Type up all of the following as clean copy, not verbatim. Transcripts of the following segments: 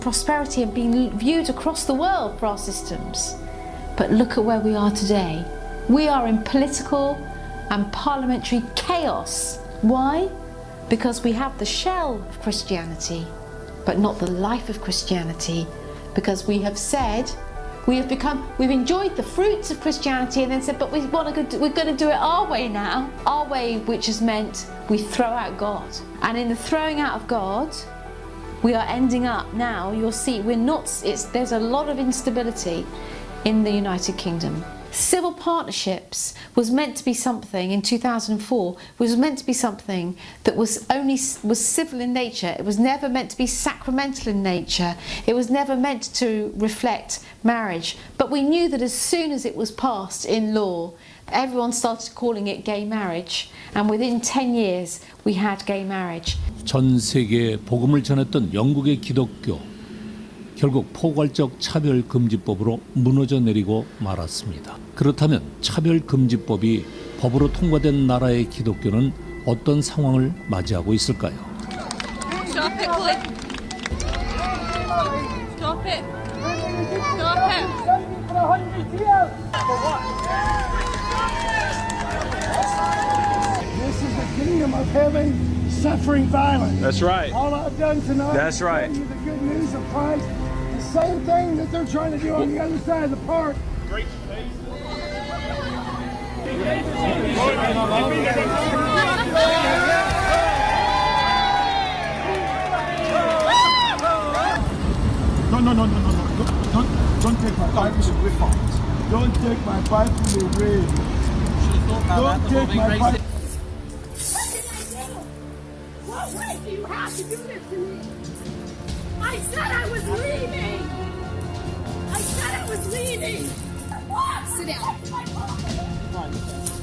prosperity and being viewed across the world for our systems. But look at where we are today. We are in political and parliamentary chaos. Why? Because we have the shell of Christianity, but not the life of Christianity. Because we have said, we've enjoyed the fruits of Christianity and then said, but we're going to do it our way now. Our way, which has meant we throw out God. And in the throwing out of God, we are ending up now, you'll see, there's a lot of instability in the United Kingdom. Civil partnerships was meant to be something in 2004, was meant to be something that was civil in nature. It was never meant to be sacramental in nature. It was never meant to reflect marriage. But we knew that as soon as it was passed in law, everyone started calling it gay marriage. And within 10 years, we had gay marriage. 전 세계에 복음을 전했던 영국의 기독교. 결국 포괄적 차별금지법으로 무너져 내리고 말았습니다. 그렇다면 차별금지법이 법으로 통과된 나라의 기독교는 어떤 상황을 맞이하고 있을까요? Stop it, Cliff. Stop it. Stop it. This is the kingdom of heaven suffering violence. That's right. All I've done tonight That's right. is tell you the good news of Christ. The same thing that they're trying to do on the other side of the park. No. Don't take my Bible away. Don't take my Bible away. Don't take my Bible. What way do you have to do this to me? I said I was leaving! I said I was leaving! Sit down.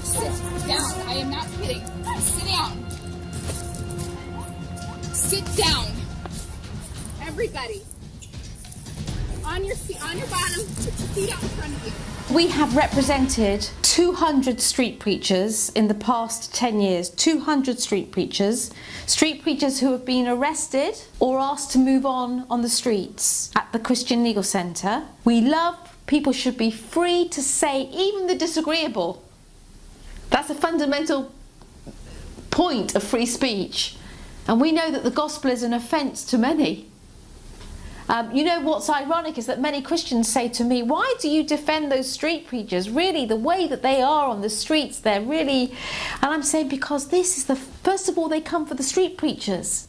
Sit down. I am not kidding. Sit down. Sit down. Everybody. On your bottom, put your feet out in front of you. We have represented 200 street preachers in the past 10 years, 200 street preachers who have been arrested or asked to move on the streets at the Christian Legal Centre. We love people should be free to say even the disagreeable. That's a fundamental point of free speech. And we know that the gospel is an offence to many. You know what's ironic is that many Christians say to me, why do you defend those street preachers? Really, the way that they are on the streets, they're really... And I'm saying because this is first of all, they come for the street preachers.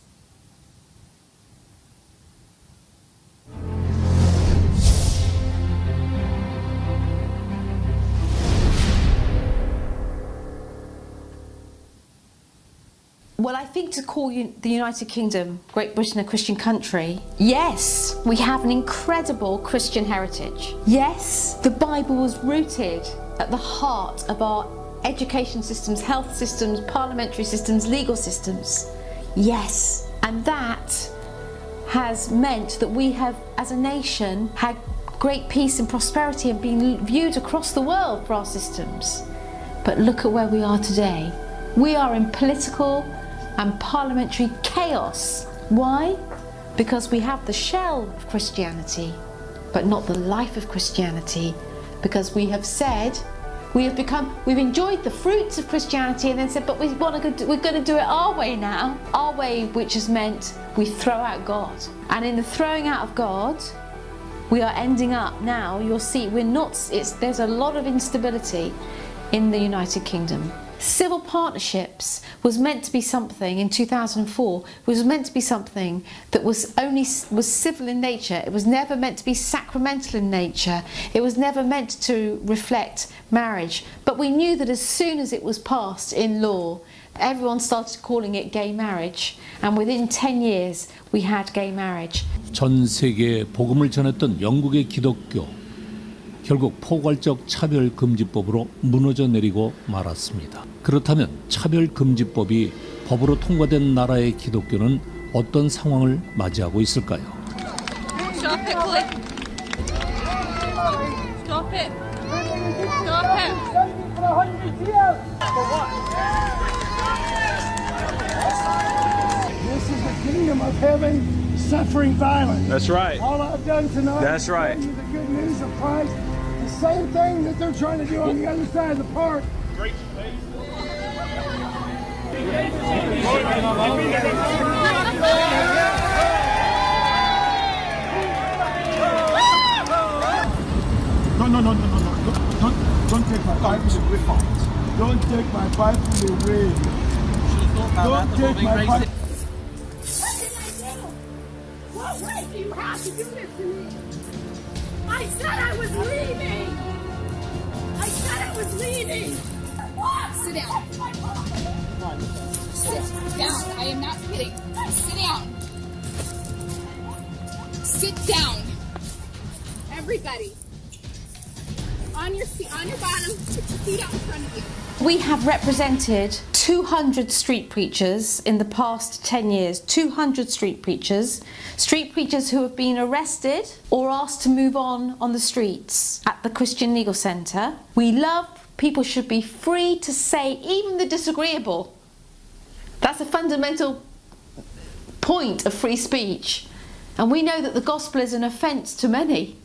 Well, I think to call the United Kingdom, Great Britain, a Christian country, yes, we have an incredible Christian heritage. Yes, the Bible was rooted at the heart of our education systems, health systems, parliamentary systems, legal systems. Yes, and that has meant that we have, as a nation, had great peace and prosperity and been viewed across the world for our systems. But look at where we are today. We are in political and parliamentary chaos. Why? Because we have the shell of Christianity, but not the life of Christianity. Because we have said, we've enjoyed the fruits of Christianity and then said, but we're going to do it our way now. Our way, which has meant we throw out God. And in the throwing out of God, we are ending up now, you'll see, there's a lot of instability in the United Kingdom. Civil partnerships was meant to be something in 2004, was meant to be something that was civil in nature. It was never meant to be sacramental in nature. It was never meant to reflect marriage. But we knew that as soon as it was passed in law, everyone started calling it gay marriage. And within 10 years, we had gay marriage. 전 세계에 복음을 전했던 영국의 기독교. 결국 포괄적 차별금지법으로 무너져 내리고 말았습니다. 그렇다면 차별금지법이 법으로 통과된 나라의 기독교는 어떤 상황을 맞이하고 있을까요? Stop it, Cliff. Stop it. Stop it. This is the kingdom of heaven suffering violence. That's right. All I've done tonight That's is right. tell you the good news of Christ. The same thing that they're trying to do on the other side of the park. No. Don't take my Bible away. Don't take my Bible away. Don't take my Bible. What did I do? What right do you have to do this to me? I said I was leaving. I said I was leaving. What? Sit down. Sit down. I am not kidding. Sit down. Sit down. Everybody. On your seat, on your bottom, put your feet out in front of you. We have represented 200 street preachers in the past 10 years. 200 street preachers who have been arrested or asked to move on the streets at the Christian Legal Centre. We love people should be free to say even the disagreeable. That's a fundamental point of free speech. And we know that the gospel is an offence to many.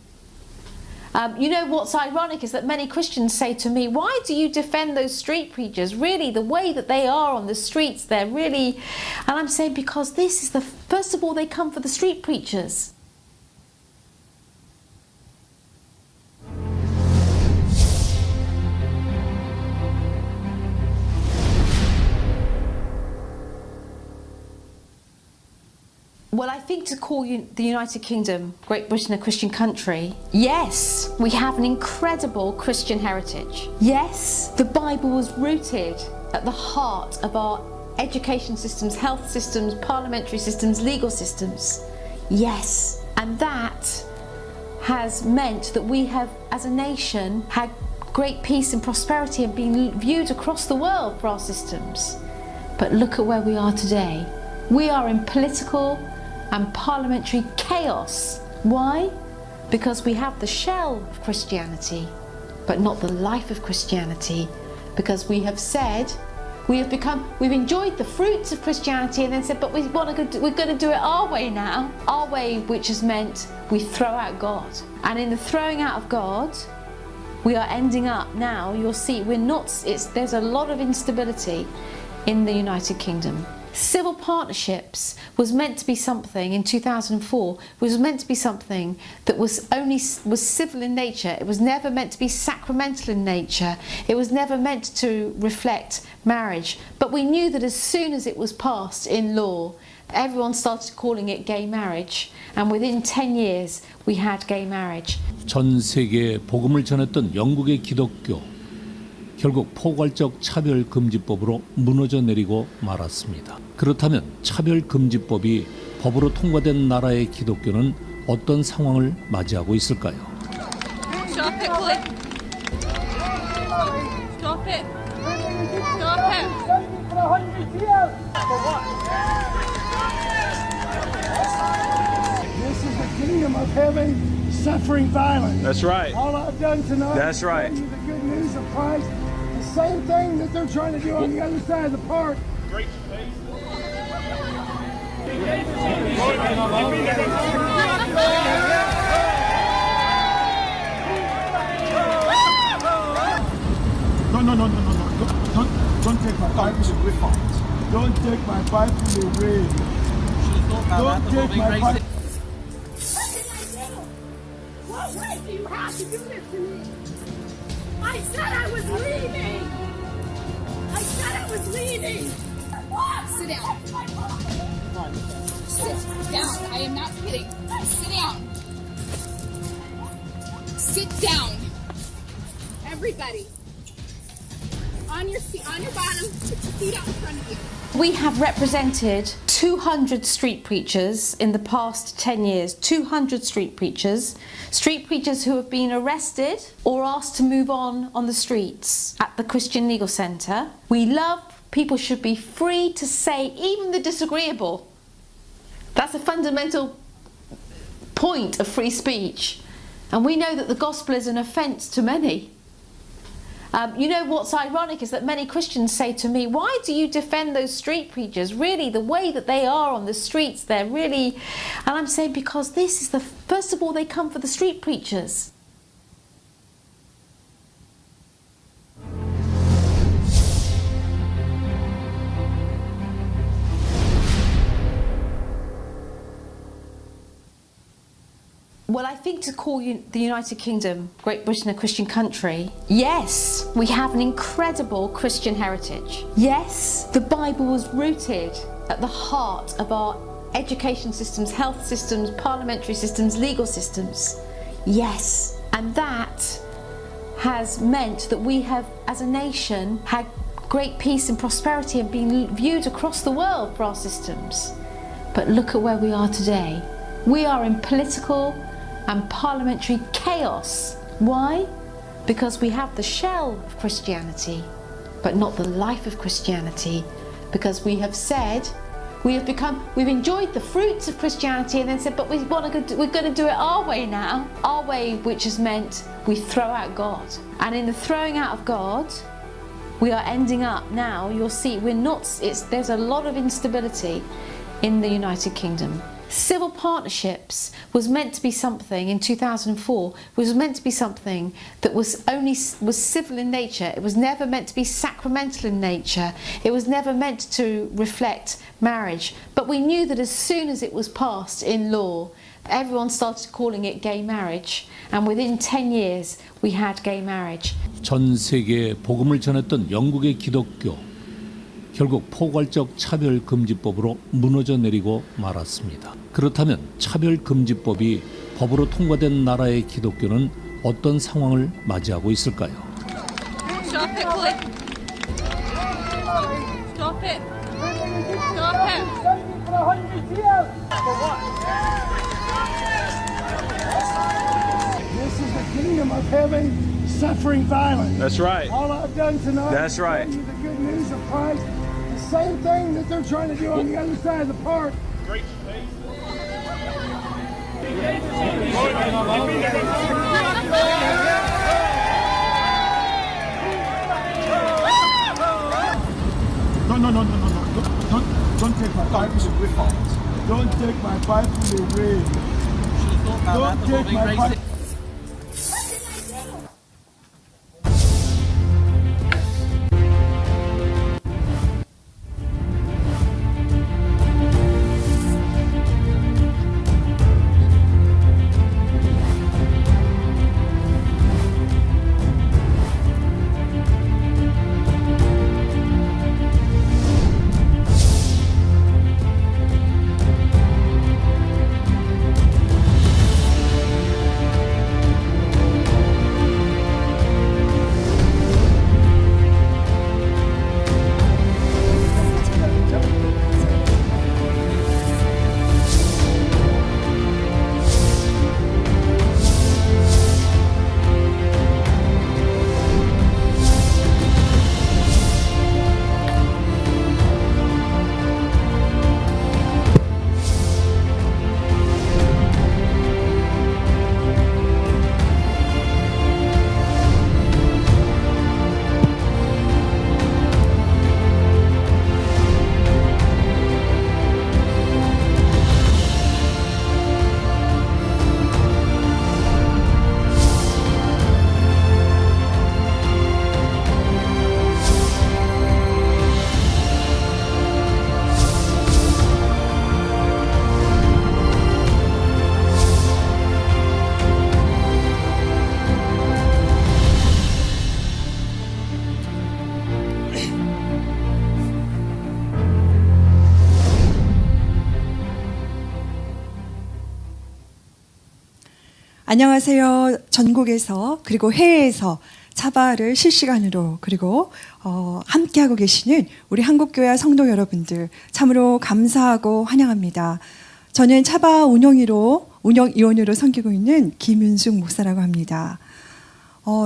You know what's ironic is that many Christians say to me, why do you defend those street preachers? Really, the way that they are on the streets, they're really... And I'm saying because this is first of all, they come for the street preachers. Well, I think to call the United Kingdom, Great Britain, a Christian country, yes, we have an incredible Christian heritage. Yes, the Bible was rooted at the heart of our education systems, health systems, parliamentary systems, legal systems. Yes, and that has meant that we have, as a nation, had great peace and prosperity and been viewed across the world for our systems. But look at where we are today. We are in political and parliamentary chaos. Why? Because we have the shell of Christianity, but not the life of Christianity. Because we have said, we've enjoyed the fruits of Christianity and then said, but we're going to do it our way now. Our way, which has meant we throw out God. And in the throwing out of God, we are ending up now, you'll see, there's a lot of instability in the United Kingdom. Civil partnerships was meant to be something in 2004, was meant to be something that was civil in nature. It was never meant to be sacramental in nature. It was never meant to reflect marriage. But we knew that as soon as it was passed in law, everyone started calling it gay marriage. And within 10 years, we had gay marriage. 전 세계에 복음을 전했던 영국의 기독교. 결국 포괄적 차별금지법으로 무너져 내리고 말았습니다. 그렇다면 차별금지법이 법으로 통과된 나라의 기독교는 어떤 상황을 맞이하고 있을까요? Stop it, please. Stop it. Stop it. This is the kingdom of heaven, suffering violence. That's right. All I've done tonight That's is right. tell you the good news of Christ. The same thing that they're trying to do on the other side of the park. No. Don't take my Bible away. Don't take my Bible away. Don't take my Bible. What did I do? What right do you have to do this to me? I said I was leaving. I said I was leaving. What? Sit down. Sit down. I am not kidding. Sit down. Sit down. Everybody. On your seat, on your bottom, put your feet out in front of you. We have represented 200 street preachers in the past 10 years. 200 street preachers who have been arrested or asked to move on the streets at the Christian Legal Centre. We love people should be free to say even the disagreeable. That's a fundamental point of free speech. And we know that the gospel is an offence to many. You know what's ironic is that many Christians say to me, why do you defend those street preachers? Really, the way that they are on the streets, they're really... And I'm saying because this is the... First of all, they come for the street preachers. Well, I think to call the United Kingdom, Great Britain, a Christian country, yes, we have an incredible Christian heritage. Yes, the Bible was rooted at the heart of our education systems, health systems, parliamentary systems, legal systems. Yes, and that has meant that we have, as a nation, had great peace and prosperity and been viewed across the world for our systems. But look at where we are today. We are in political and parliamentary chaos. Why? Because we have the shell of Christianity, but not the life of Christianity. Because we have said, we've enjoyed the fruits of Christianity and then said, but we're going to do it our way now. Our way, which has meant we throw out God. And in the throwing out of God, we are ending up now, you'll see, there's a lot of instability in the United Kingdom. Civil partnerships was meant to be something in 2004, was meant to be something that was civil in nature. It was never meant to be sacramental in nature. It was never meant to reflect marriage. But we knew that as soon as it was passed in law, everyone started calling it gay marriage. And within 10 years, we had gay marriage. 전 세계에 복음을 전했던 영국의 기독교. 결국 포괄적 차별금지법으로 무너져 내리고 말았습니다. 그렇다면 차별금지법이 법으로 통과된 나라의 기독교는 어떤 상황을 맞이하고 있을까요? Stop it, please. Stop it. Stop it. This is the kingdom of heaven, suffering violence. That's right. All I've done tonight That's right. is tell you the good news of Christ. The same thing that they're trying to do on the other side of the park. No. Don't take my Bible away. Don't take my Bible away. Don't take my Bible. 안녕하세요. 전국에서 그리고 해외에서 차바를 실시간으로 그리고 함께하고 계시는 우리 한국교회 성도 여러분들 참으로 감사하고 환영합니다. 저는 차바 운영위원으로 섬기고 있는 김윤숙 목사라고 합니다.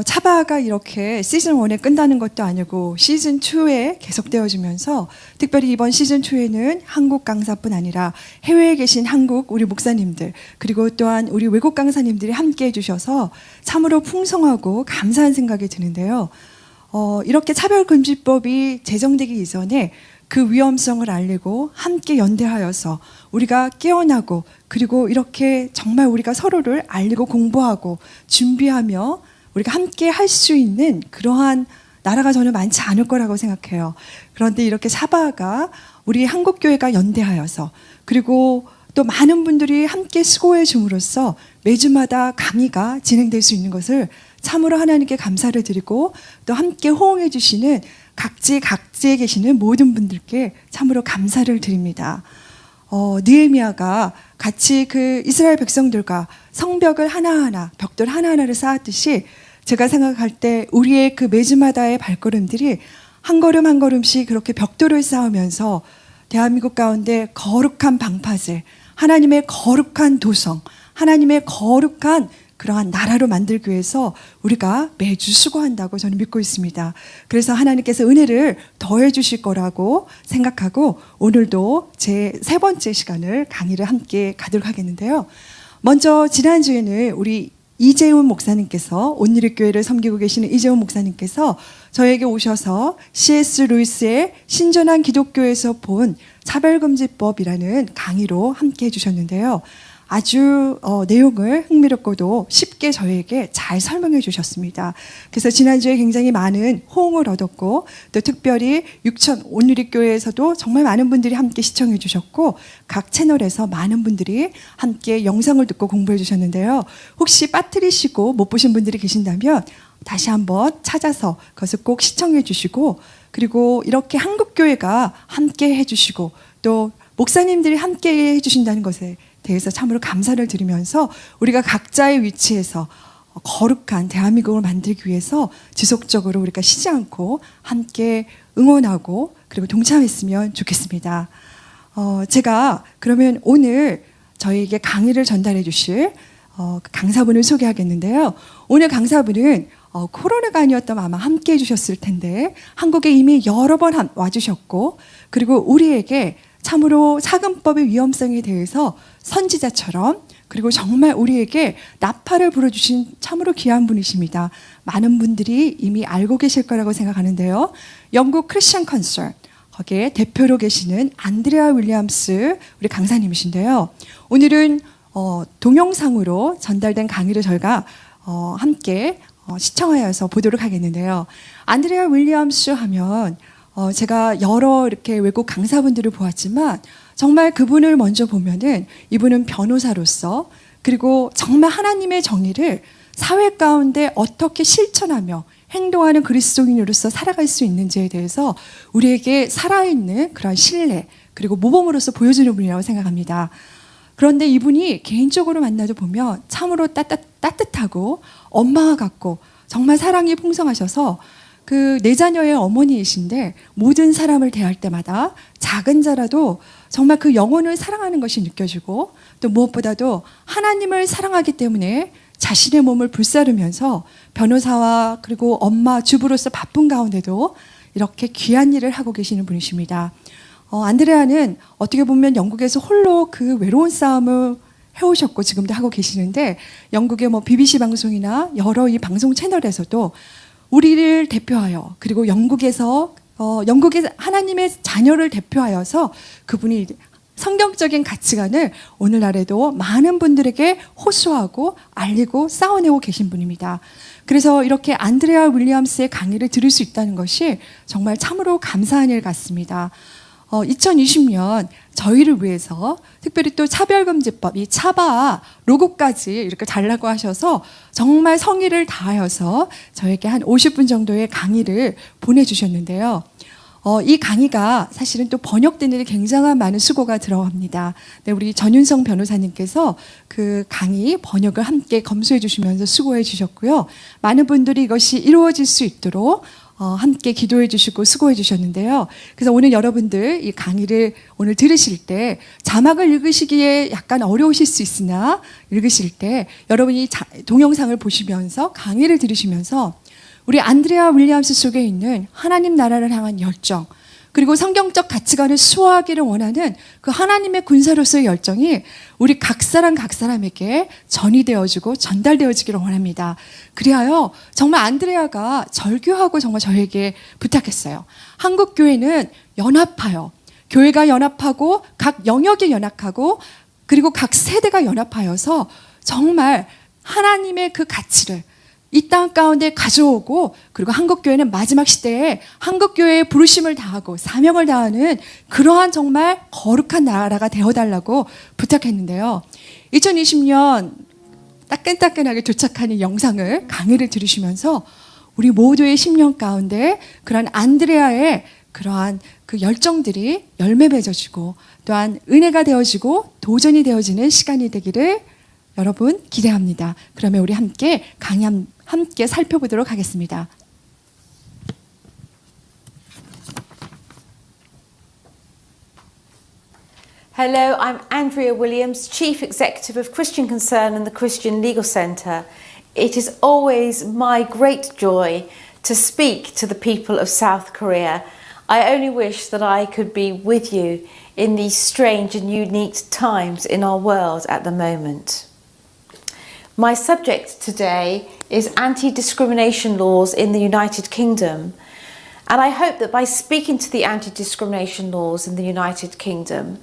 차바가 이렇게 시즌1에 끝나는 것도 아니고 시즌2에 계속되어지면서 특별히 이번 시즌2에는 한국 강사뿐 아니라 해외에 계신 한국 우리 목사님들 그리고 또한 우리 외국 강사님들이 함께해 주셔서 참으로 풍성하고 감사한 생각이 드는데요. 이렇게 차별금지법이 제정되기 이전에 그 위험성을 알리고 함께 연대하여서 우리가 깨어나고 그리고 이렇게 정말 우리가 서로를 알리고 공부하고 준비하며 우리가 함께 할 수 있는 그러한 나라가 저는 많지 않을 거라고 생각해요. 그런데 이렇게 차바가 우리 한국교회가 연대하여서 그리고 또 많은 분들이 함께 수고해 줌으로써 매주마다 강의가 진행될 수 있는 것을 참으로 하나님께 감사를 드리고 또 함께 호응해 주시는 각지에 계시는 모든 분들께 참으로 감사를 드립니다. 느헤미야가 같이 그 이스라엘 백성들과 성벽을 하나하나 벽돌 하나하나를 쌓았듯이 제가 생각할 때 우리의 그 매주마다의 발걸음들이 한 걸음 한 걸음씩 그렇게 벽돌을 쌓으면서 대한민국 가운데 거룩한 방파제, 하나님의 거룩한 도성, 하나님의 거룩한 그러한 나라로 만들기 위해서 우리가 매주 수고한다고 저는 믿고 있습니다. 그래서 하나님께서 은혜를 더해 주실 거라고 생각하고 오늘도 제 3번째 시간을 강의를 함께 가도록 하겠는데요. 먼저 지난주에는 우리 이재훈 목사님께서 온누리교회를 섬기고 계시는 이재훈 목사님께서 저에게 오셔서 C.S. 루이스의 신전한 기독교에서 본 차별금지법이라는 강의로 함께 해주셨는데요. 아주 내용을 흥미롭고도 쉽게 저에게 잘 설명해 주셨습니다. 그래서 지난주에 굉장히 많은 호응을 얻었고 또 특별히 6천 온누리교회에서도 정말 많은 분들이 함께 시청해 주셨고 각 채널에서 많은 분들이 함께 영상을 듣고 공부해 주셨는데요. 혹시 빠뜨리시고 못 보신 분들이 계신다면 다시 한번 찾아서 그것을 꼭 시청해 주시고 그리고 이렇게 한국교회가 함께 해주시고 또 목사님들이 함께 해주신다는 것에 대해서 참으로 감사를 드리면서 우리가 각자의 위치에서 거룩한 대한민국을 만들기 위해서 지속적으로 우리가 쉬지 않고 함께 응원하고 그리고 동참했으면 좋겠습니다. 제가 그러면 오늘 저희에게 강의를 전달해 주실 강사분을 소개하겠는데요. 오늘 강사분은 코로나가 아니었다면 아마 함께 해주셨을 텐데 한국에 이미 여러 번 와주셨고 그리고 우리에게 참으로 사금법의 위험성에 대해서 선지자처럼 그리고 정말 우리에게 나팔을 불어주신 참으로 귀한 분이십니다. 많은 분들이 이미 알고 계실 거라고 생각하는데요. 영국 크리스천 컨설 거기에 대표로 계시는 안드레아 윌리엄스 우리 강사님이신데요. 오늘은 동영상으로 전달된 강의를 저희가 함께 시청하여서 보도록 하겠는데요. 안드레아 윌리엄스 하면 제가 여러 이렇게 외국 강사분들을 보았지만 정말 그분을 먼저 보면은 이분은 변호사로서 그리고 정말 하나님의 정의를 사회 가운데 어떻게 실천하며 행동하는 그리스도인으로서 살아갈 수 있는지에 대해서 우리에게 살아있는 그런 신뢰 그리고 모범으로서 보여주는 분이라고 생각합니다. 그런데 이분이 개인적으로 만나도 보면 참으로 따뜻하고 엄마와 같고 정말 사랑이 풍성하셔서 그 4자녀의 어머니이신데 모든 사람을 대할 때마다 작은 자라도 정말 그 영혼을 사랑하는 것이 느껴지고 또 무엇보다도 하나님을 사랑하기 때문에 자신의 몸을 불사르면서 변호사와 그리고 엄마, 주부로서 바쁜 가운데도 이렇게 귀한 일을 하고 계시는 분이십니다. 안드레아는 어떻게 보면 영국에서 홀로 그 외로운 싸움을 해오셨고 지금도 하고 계시는데 영국의 BBC 방송이나 여러 이 방송 채널에서도 우리를 대표하여 그리고 영국의 하나님의 자녀를 대표하여서 그분이 성경적인 가치관을 오늘날에도 많은 분들에게 호소하고 알리고 쌓아내고 계신 분입니다. 그래서 이렇게 안드레아 윌리엄스의 강의를 들을 수 있다는 것이 정말 참으로 감사한 일 같습니다. 2020년 저희를 위해서 특별히 또 차별금지법, 이 차바 로고까지 이렇게 달라고 하셔서 정말 성의를 다하여서 저에게 한 50분 정도의 강의를 보내주셨는데요. 이 강의가 사실은 또 번역되는 데 굉장한 많은 수고가 들어갑니다. 네, 우리 전윤성 변호사님께서 그 강의 번역을 함께 검수해 주시면서 수고해 주셨고요. 많은 분들이 이것이 이루어질 수 있도록 함께 기도해 주시고 수고해 주셨는데요. 그래서 오늘 여러분들 이 강의를 오늘 들으실 때 자막을 읽으시기에 약간 어려우실 수 있으나 읽으실 때 여러분이 동영상을 보시면서 강의를 들으시면서 우리 안드레아 윌리엄스 속에 있는 하나님 나라를 향한 열정 그리고 성경적 가치관을 수호하기를 원하는 그 하나님의 군사로서의 열정이 우리 각 사람에게 전이되어지고 전달되어지기를 원합니다. 그리하여 정말 안드레아가 절규하고 정말 저에게 부탁했어요. 한국 교회는 연합하여, 교회가 연합하고 각 영역이 연합하고 그리고 각 세대가 연합하여서 정말 하나님의 그 가치를 이 땅 가운데 가져오고 그리고 한국교회는 마지막 시대에 한국교회의 부르심을 다하고 사명을 다하는 그러한 정말 거룩한 나라가 되어달라고 부탁했는데요. 2020년 따끈따끈하게 도착하는 영상을 강의를 들으시면서 우리 모두의 10년 가운데 그러한 안드레아의 그러한 그 열정들이 열매 맺어지고 또한 은혜가 되어지고 도전이 되어지는 시간이 되기를 여러분 기대합니다. 그러면 우리 함께 강의 함께 살펴보도록 하겠습니다. Hello, I'm Andrea Williams, Chief Executive of Christian Concern and the Christian Legal Centre. It is always my great joy to speak to the people of South Korea. I only wish that I could be with you in these strange and unique times in our world at the moment. My subject today is anti-discrimination laws in the United Kingdom, and I hope that by speaking to the anti-discrimination laws in the United Kingdom,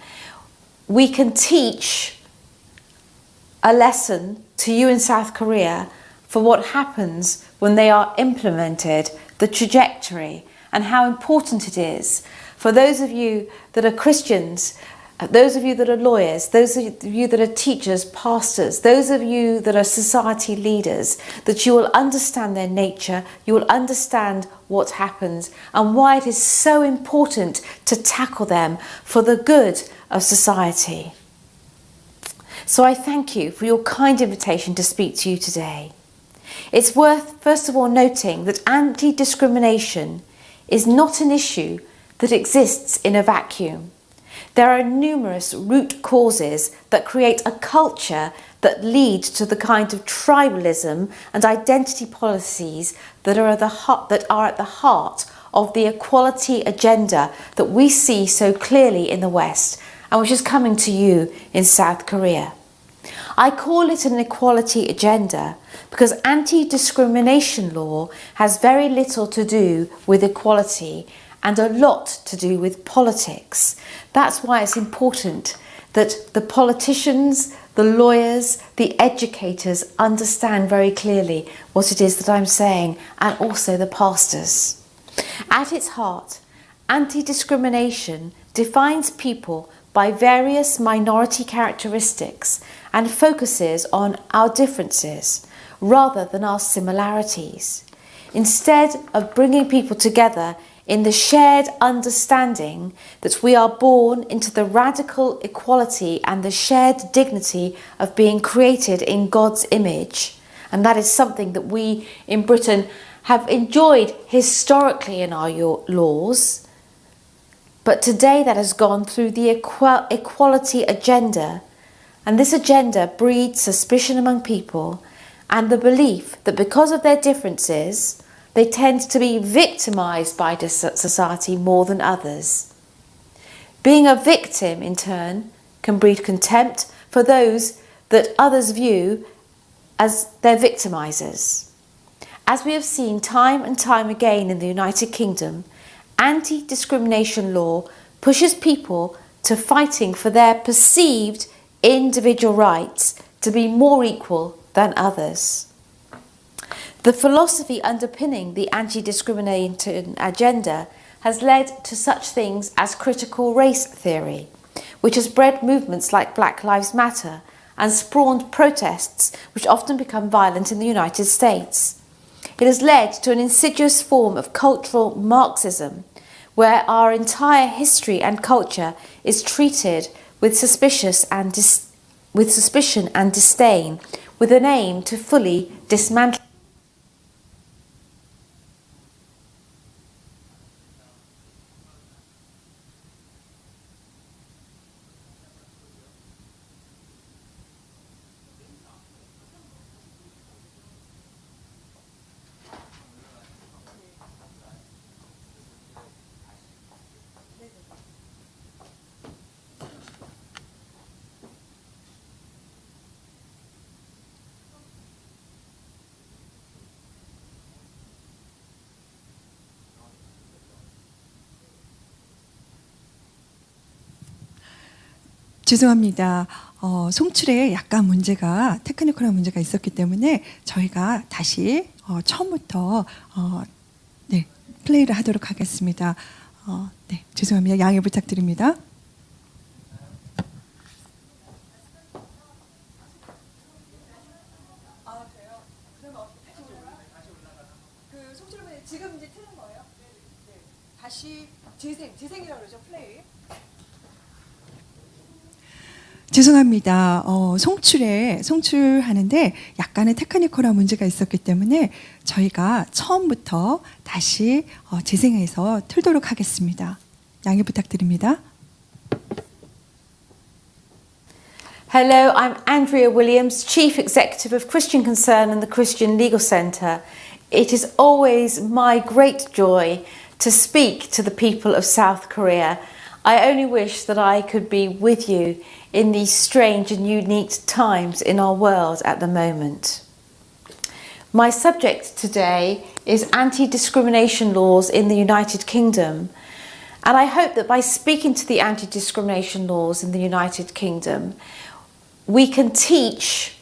we can teach a lesson to you in South Korea for what happens when they are implemented, the trajectory, and how important it is for those of you that are Christians, those of you that are lawyers, those of you that are teachers, pastors, those of you that are society leaders, that you will understand their nature, you will understand what happens and why it is so important to tackle them for the good of society. So I thank you for your kind invitation to speak to you today. It's worth, first of all, noting that anti-discrimination is not an issue that exists in a vacuum. There are numerous root causes that create a culture that leads to the kind of tribalism and identity policies that are at the heart of the equality agenda that we see so clearly in the West and which is coming to you in South Korea. I call it an equality agenda because anti-discrimination law has very little to do with equality and a lot to do with politics. That's why it's important that the politicians, the lawyers, the educators understand very clearly what it is that I'm saying, and also the pastors. At its heart, anti-discrimination defines people by various minority characteristics and focuses on our differences rather than our similarities. Instead of bringing people together in the shared understanding that we are born into the radical equality and the shared dignity of being created in God's image. And that is something that we in Britain have enjoyed historically in our laws. But today that has gone through the equality agenda. And this agenda breeds suspicion among people and the belief that because of their differences, they tend to be victimised by society more than others. Being a victim, in turn, can breed contempt for those that others view as their victimisers. As we have seen time and time again in the United Kingdom, anti-discrimination law pushes people to fighting for their perceived individual rights to be more equal than others. The philosophy underpinning the anti-discrimination agenda has led to such things as critical race theory, which has bred movements like Black Lives Matter and spawned protests which often become violent in the United States. It has led to an insidious form of cultural Marxism, where our entire history and culture is treated with suspicion and disdain, with an aim to fully dismantle. 죄송합니다. 송출에 약간 문제가 테크니컬한 문제가 있었기 때문에 저희가 다시 처음부터 네, 플레이를 하도록 하겠습니다. 네, 죄송합니다. 양해 부탁드립니다. 그 송출은 지금 이제 틀린 거예요? 네. 다시 재생이라고 그러죠, 플레이. 죄송합니다. 송출하는데 약간의 테크니컬한 문제가 있었기 때문에 저희가 처음부터 다시 재생해서 틀도록 하겠습니다. 양해 부탁드립니다. Hello, I'm Andrea Williams, Chief Executive of Christian Concern and the Christian Legal Centre. It is always my great joy to speak to the people of South Korea. I only wish that I could be with you in these strange and unique times in our world at the moment. My subject today is anti-discrimination laws in the United Kingdom, and I hope that by speaking to the anti-discrimination laws in the United Kingdom, we can teach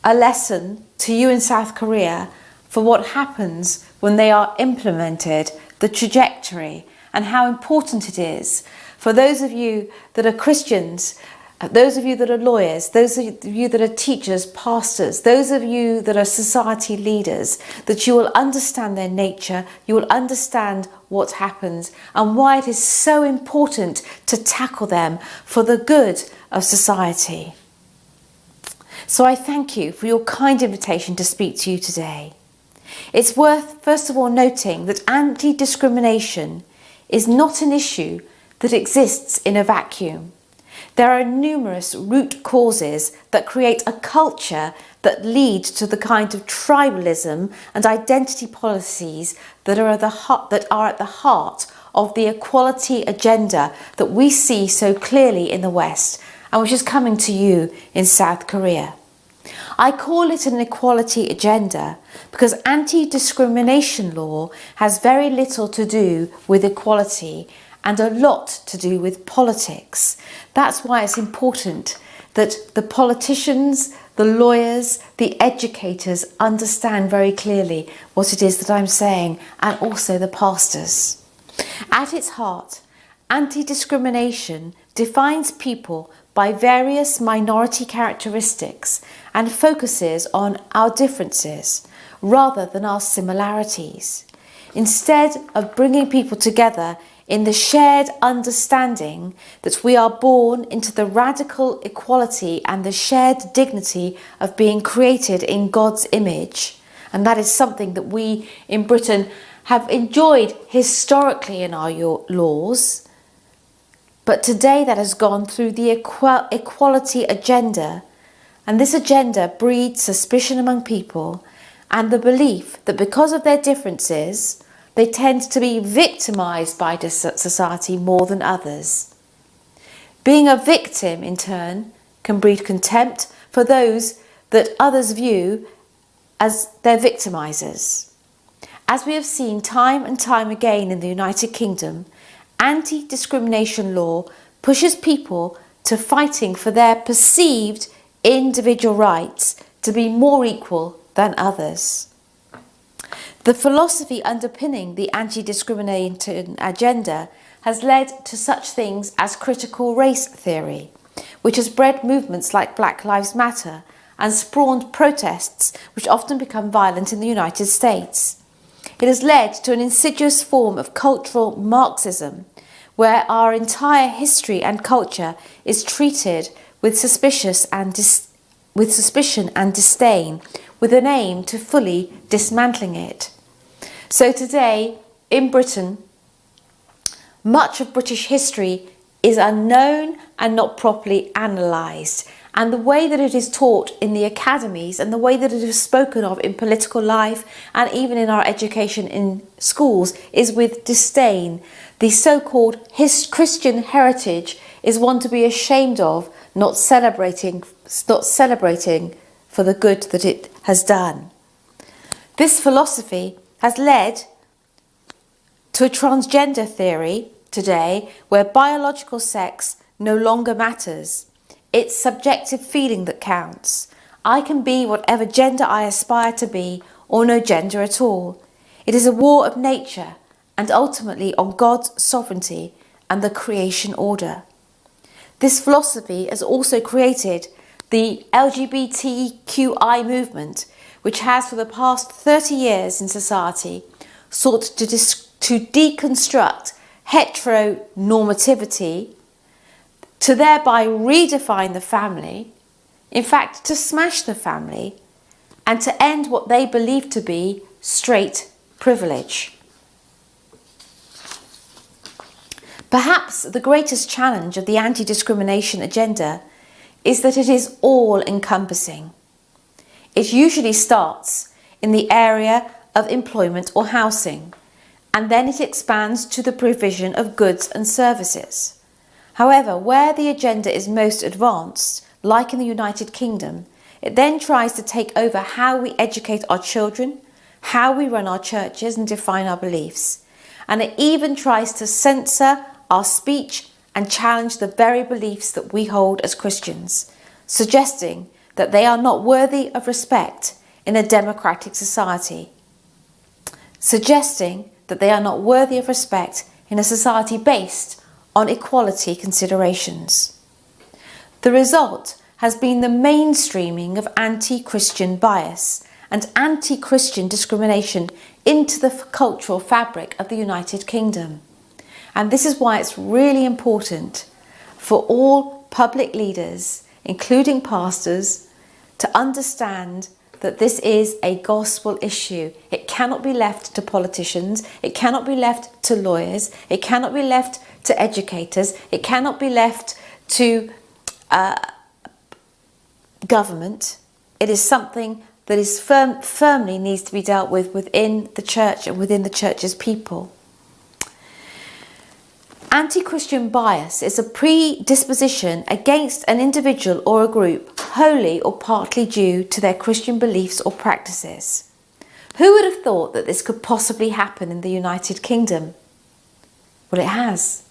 a lesson to you in South Korea for what happens when they are implemented, the trajectory, and how important it is for those of you that are Christians, those of you that are lawyers, those of you that are teachers, pastors, those of you that are society leaders, that you will understand their nature, you will understand what happens and why it is so important to tackle them for the good of society. So I thank you for your kind invitation to speak to you today. It's worth, first of all, noting that anti-discrimination is not an issue that exists in a vacuum. There are numerous root causes that create a culture that lead to the kind of tribalism and identity policies that are at the heart of the equality agenda that we see so clearly in the West and which is coming to you in South Korea. I call it an equality agenda because anti-discrimination law has very little to do with equality and a lot to do with politics. That's why it's important that the politicians, the lawyers, the educators understand very clearly what it is that I'm saying, and also the pastors. At its heart, anti-discrimination defines people by various minority characteristics and focuses on our differences rather than our similarities. Instead of bringing people together in the shared understanding that we are born into the radical equality and the shared dignity of being created in God's image, and that is something that we in Britain have enjoyed historically in our laws, but today that has gone through the equality agenda, and this agenda breeds suspicion among people and the belief that because of their differences, they tend to be victimised by society more than others. Being a victim, in turn, can breed contempt for those that others view as their victimisers. As we have seen time and time again in the United Kingdom, anti-discrimination law pushes people to fighting for their perceived individual rights to be more equal than others. The philosophy underpinning the anti-discrimination agenda has led to such things as critical race theory, which has bred movements like Black Lives Matter and spawned protests which often become violent in the United States. It has led to an insidious form of cultural Marxism, where our entire history and culture is treated with suspicion and disdain, with an aim to fully dismantling it. So today, in Britain, much of British history is unknown and not properly analysed. And the way that it is taught in the academies and the way that it is spoken of in political life and even in our education in schools is with disdain. The so-called Christian heritage is one to be ashamed of, not celebrating for the good that it has done. This philosophy has led to a transgender theory today where biological sex no longer matters. It's subjective feeling that counts. I can be whatever gender I aspire to be, or no gender at all. It is a war of nature and ultimately on God's sovereignty and the creation order. This philosophy has also created the LGBTQI movement, which has for the past 30 years in society sought to deconstruct heteronormativity, to thereby redefine the family, in fact to smash the family, and to end what they believe to be straight privilege. Perhaps the greatest challenge of the anti-discrimination agenda is that it is all-encompassing. It usually starts in the area of employment or housing, and then it expands to the provision of goods and services. However, where the agenda is most advanced, like in the United Kingdom, it then tries to take over how we educate our children, how we run our churches and define our beliefs. And it even tries to censor our speech and challenge the very beliefs that we hold as Christians, suggesting that they are not worthy of respect in a democratic society. Suggesting that they are not worthy of respect in a society based on equality considerations. The result has been the mainstreaming of anti-Christian bias and anti-Christian discrimination into the cultural fabric of the United Kingdom. And this is why it's really important for all public leaders, including pastors, to understand that this is a gospel issue. It cannot be left to politicians, it cannot be left to lawyers, it cannot be left to educators, it cannot be left to government. It is something that is firmly needs to be dealt with within the church and within the church's people. Anti-Christian bias is a predisposition against an individual or a group wholly or partly due to their Christian beliefs or practices. Who would have thought that this could possibly happen in the United Kingdom? Well, it has.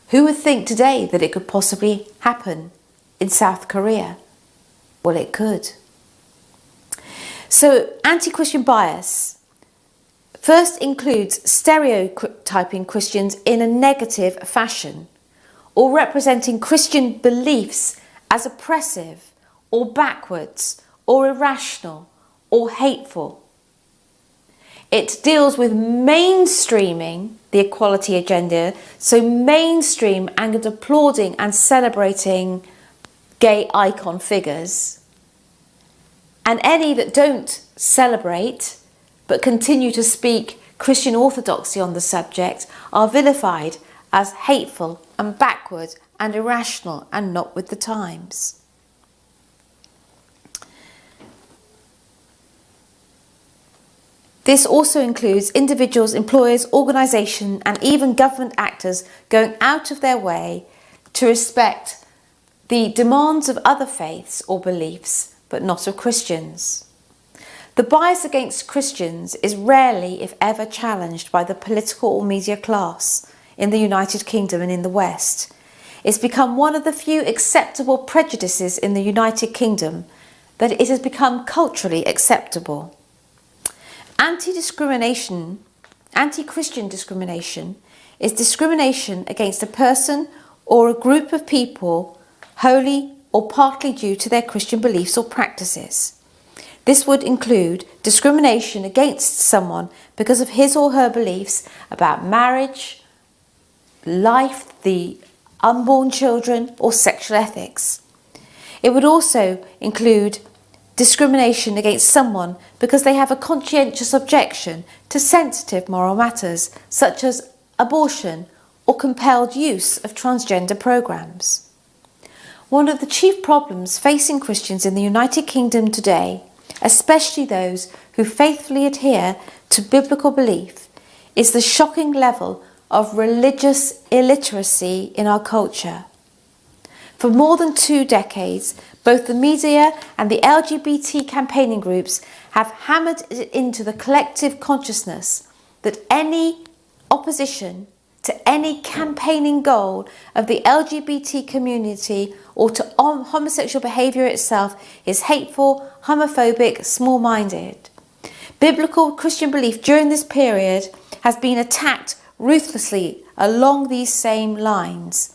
Who would think today that it could possibly happen in South Korea? Well, it could. So, anti-Christian bias first includes stereotyping Christians in a negative fashion, or representing Christian beliefs as oppressive, or backwards, or irrational, or hateful. It deals with mainstreaming the equality agenda, so mainstream and applauding and celebrating gay icon figures, and any that don't celebrate but continue to speak Christian orthodoxy on the subject are vilified as hateful and backward and irrational and not with the times. This also includes individuals, employers, organisations and even government actors going out of their way to respect the demands of other faiths or beliefs, but not of Christians. The bias against Christians is rarely, if ever, challenged by the political or media class in the United Kingdom and in the West. It's become one of the few acceptable prejudices in the United Kingdom that it has become culturally acceptable. Anti-Christian discrimination is discrimination against a person or a group of people wholly or partly due to their Christian beliefs or practices. This would include discrimination against someone because of his or her beliefs about marriage, life, the unborn children, or sexual ethics. It would also include discrimination against someone because they have a conscientious objection to sensitive moral matters such as abortion or compelled use of transgender programs. One of the chief problems facing Christians in the United Kingdom today, especially those who faithfully adhere to biblical belief, is the shocking level of religious illiteracy in our culture. For more than 2 decades, both the media and the LGBT campaigning groups have hammered it into the collective consciousness that any opposition to any campaigning goal of the LGBT community or to homosexual behaviour itself is hateful, homophobic, small-minded. Biblical Christian belief during this period has been attacked ruthlessly along these same lines.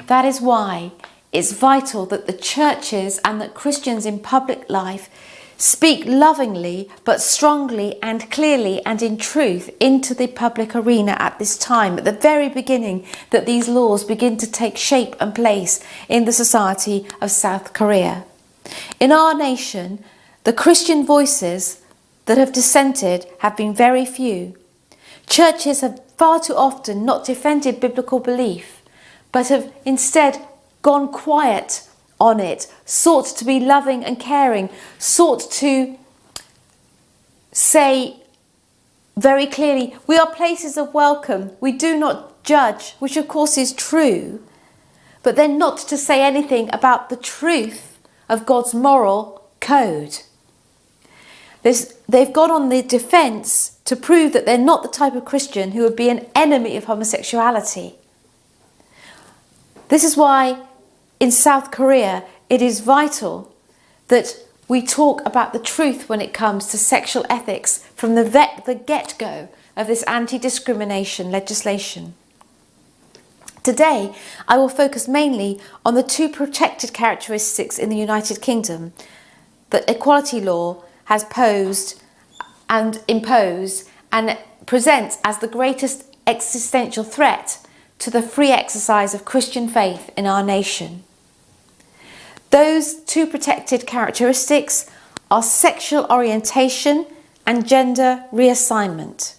That is why it's vital that the churches and that Christians in public life speak lovingly but strongly and clearly and in truth into the public arena at this time, at the very beginning that these laws begin to take shape and place in the society of South Korea. In our nation, the Christian voices that have dissented have been very few. Churches have far too often not defended biblical belief, but have instead gone quiet on it, sought to be loving and caring, sought to say very clearly, we are places of welcome, we do not judge, which of course is true, but then not to say anything about the truth of God's moral code. They've gone on the defence to prove that they're not the type of Christian who would be an enemy of homosexuality. This is why in South Korea it is vital that we talk about the truth when it comes to sexual ethics from the get-go of this anti-discrimination legislation. Today, I will focus mainly on the two protected characteristics in the United Kingdom that equality law has posed and imposed and presents as the greatest existential threat to the free exercise of Christian faith in our nation. Those two protected characteristics are sexual orientation and gender reassignment.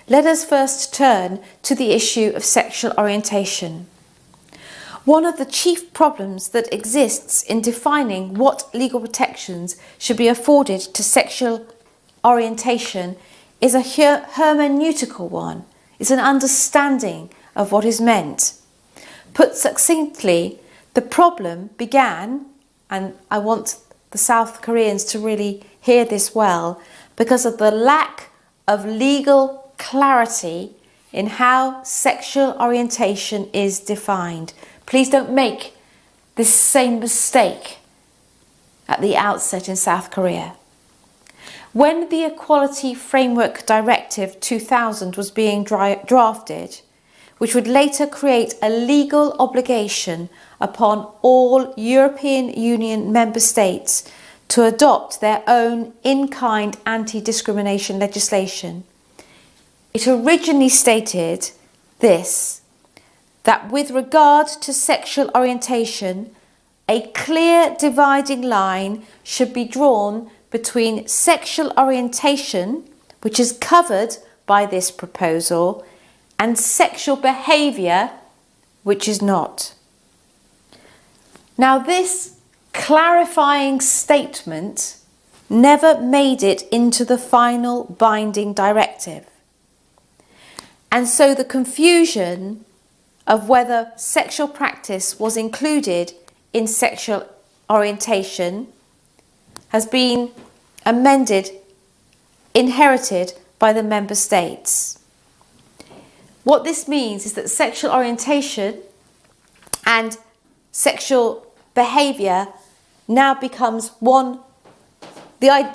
Let us first turn to the issue of sexual orientation. One of the chief problems that exists in defining what legal protections should be afforded to sexual orientation is a hermeneutical one. It's an understanding of what is meant. Put succinctly, the problem began, and I want the South Koreans to really hear this well, because of the lack of legal clarity in how sexual orientation is defined. Please don't make this same mistake at the outset in South Korea. When the Equality Framework Directive 2000 was being drafted, which would later create a legal obligation upon all European Union member states to adopt their own in-kind anti-discrimination legislation, it originally stated this, that with regard to sexual orientation, a clear dividing line should be drawn between sexual orientation, which is covered by this proposal, and sexual behaviour, which is not. Now, this clarifying statement never made it into the final binding directive. And so the confusion of whether sexual practice was included in sexual orientation has been inherited by the member states. What this means is that sexual orientation and sexual behaviour now becomes one.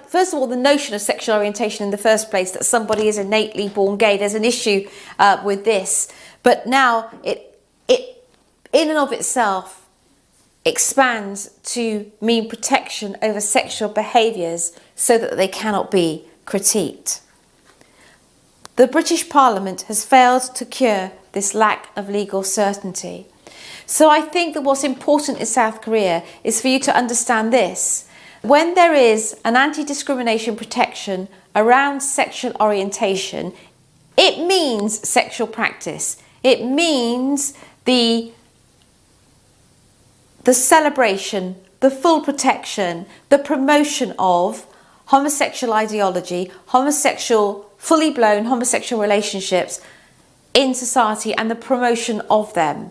First of all, the notion of sexual orientation in the first place, that somebody is innately born gay, there's an issue with this. But now it in and of itself expands to mean protection over sexual behaviours so that they cannot be critiqued. The British Parliament has failed to cure this lack of legal certainty. So I think that what's important in South Korea is for you to understand this. When there is an anti-discrimination protection around sexual orientation, it means sexual practice. It means the celebration, the full protection, the promotion of homosexual ideology, fully blown homosexual relationships in society and the promotion of them.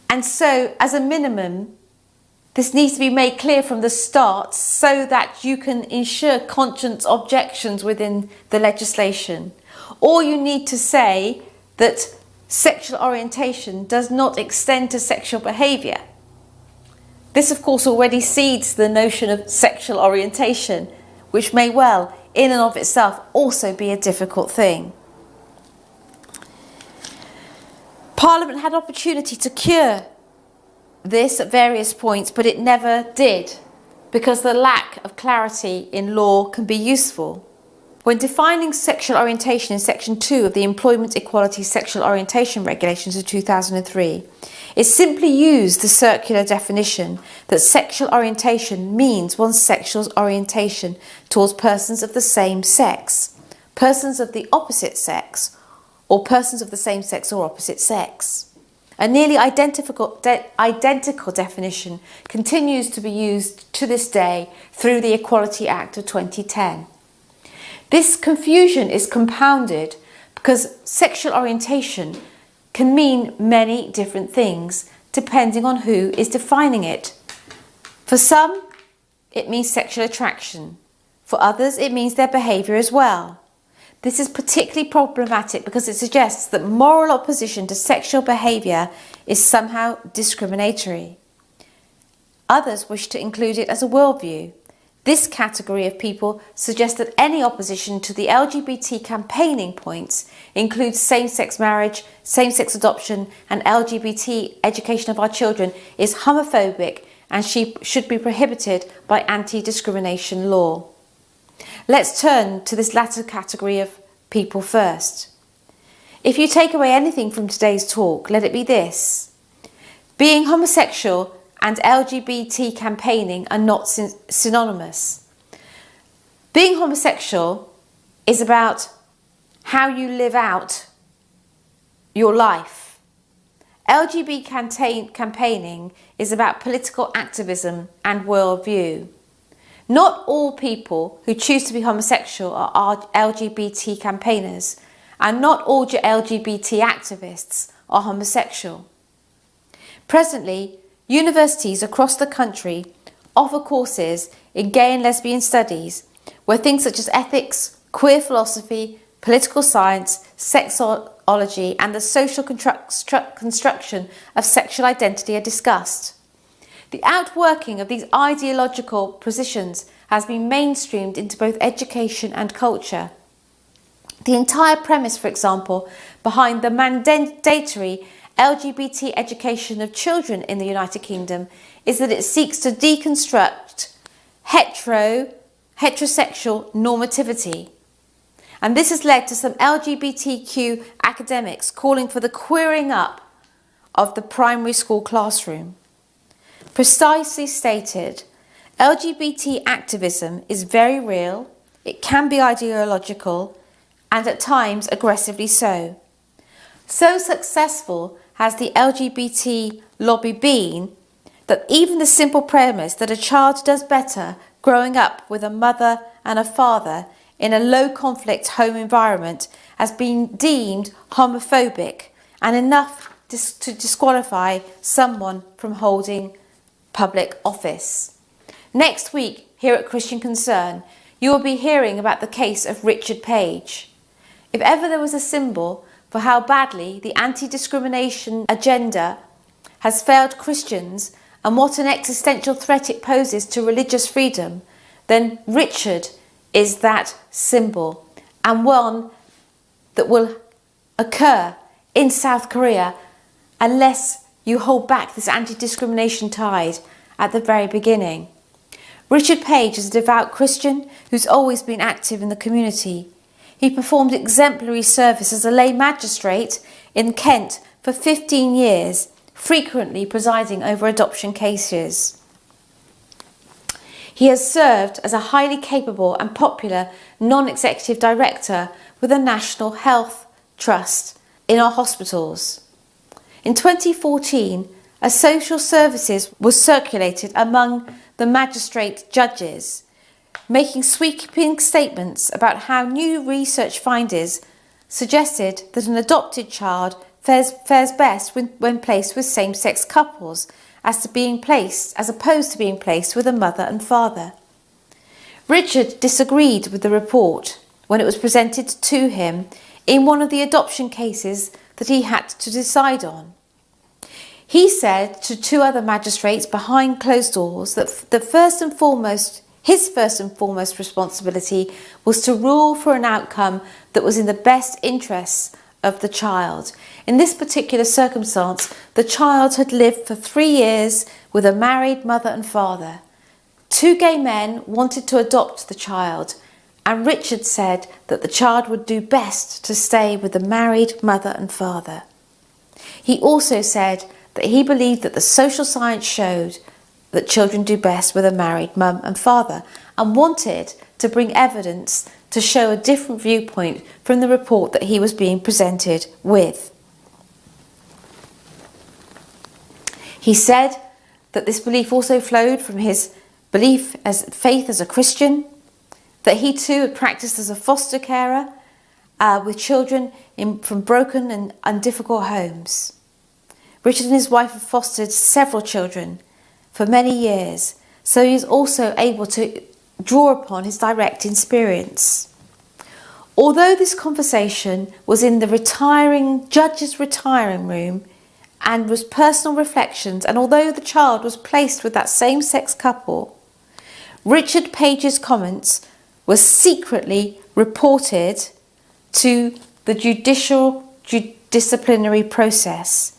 And so, as a minimum, this needs to be made clear from the start so that you can ensure conscience objections within the legislation. or you need to say that sexual orientation does not extend to sexual behaviour. This, of course, already cedes the notion of sexual orientation, which may well, in and of itself, also be a difficult thing. Parliament had opportunity to cure this at various points, but it never did, because the lack of clarity in law can be useful. When defining sexual orientation in Section 2 of the Employment Equality Sexual Orientation Regulations of 2003, it simply used the circular definition that sexual orientation means one's sexual orientation towards persons of the same sex, persons of the opposite sex, or persons of the same sex or opposite sex. A nearly identical definition continues to be used to this day through the Equality Act of 2010. This confusion is compounded because sexual orientation can mean many different things depending on who is defining it. For some, it means sexual attraction. For others, it means their behaviour as well. This is particularly problematic because it suggests that moral opposition to sexual behaviour is somehow discriminatory. Others wish to include it as a worldview. This category of people suggests that any opposition to the LGBT campaigning points includes same-sex marriage, same-sex adoption and LGBT education of our children is homophobic and should be prohibited by anti-discrimination law. Let's turn to this latter category of people first. If you take away anything from today's talk, let it be this. Being homosexual and LGBT campaigning are not synonymous. Being homosexual is about how you live out your life. LGBT campaigning is about political activism and worldview. Not all people who choose to be homosexual are LGBT campaigners, and not all LGBT activists are homosexual. Presently, universities across the country offer courses in gay and lesbian studies where things such as ethics, queer philosophy, political science, sexology and the social construction of sexual identity are discussed. The outworking of these ideological positions has been mainstreamed into both education and culture. The entire premise, for example, behind the mandatory LGBT education of children in the United Kingdom is that it seeks to deconstruct heterosexual normativity. And this has led to some LGBTQ academics calling for the queering up of the primary school classroom. Precisely stated, LGBT activism is very real, it can be ideological, and at times aggressively so. So successful has the LGBT lobby been that even the simple premise that a child does better growing up with a mother and a father in a low-conflict home environment has been deemed homophobic and enough to disqualify someone from holding public office. Next week, here at Christian Concern, you will be hearing about the case of Richard Page. If ever there was a symbol for how badly the anti-discrimination agenda has failed Christians and what an existential threat it poses to religious freedom, then Richard is that symbol, and one that will occur in South Korea unless you hold back this anti-discrimination tide at the very beginning. Richard Page is a devout Christian who's always been active in the community. He performed exemplary service as a lay magistrate in Kent for 15 years, frequently presiding over adoption cases. He has served as a highly capable and popular non-executive director with the National Health Trust in our hospitals. In 2014, a social services was circulated among the magistrate judges, making sweeping statements about how new research findings suggested that an adopted child fares best when placed with same-sex couples as opposed to being placed with a mother and father. Richard disagreed with the report when it was presented to him in one of the adoption cases that he had to decide on. He said to two other magistrates behind closed doors that his first and foremost responsibility was to rule for an outcome that was in the best interests of the child. In this particular circumstance, the child had lived for 3 years with a married mother and father. Two gay men wanted to adopt the child, and Richard said that the child would do best to stay with the married mother and father. He also said that he believed that the social science showed that children do best with a married mum and father, and wanted to bring evidence to show a different viewpoint from the report that he was being presented with. He said that this belief also flowed from his belief as faith as a Christian, that he too had practiced as a foster carer with children from broken and difficult homes. Richard and his wife have fostered several children for many years, so he is also able to draw upon his direct experience. Although this conversation was in the judge's retiring room and was personal reflections, and although the child was placed with that same-sex couple, Richard Page's comments were secretly reported to the disciplinary process.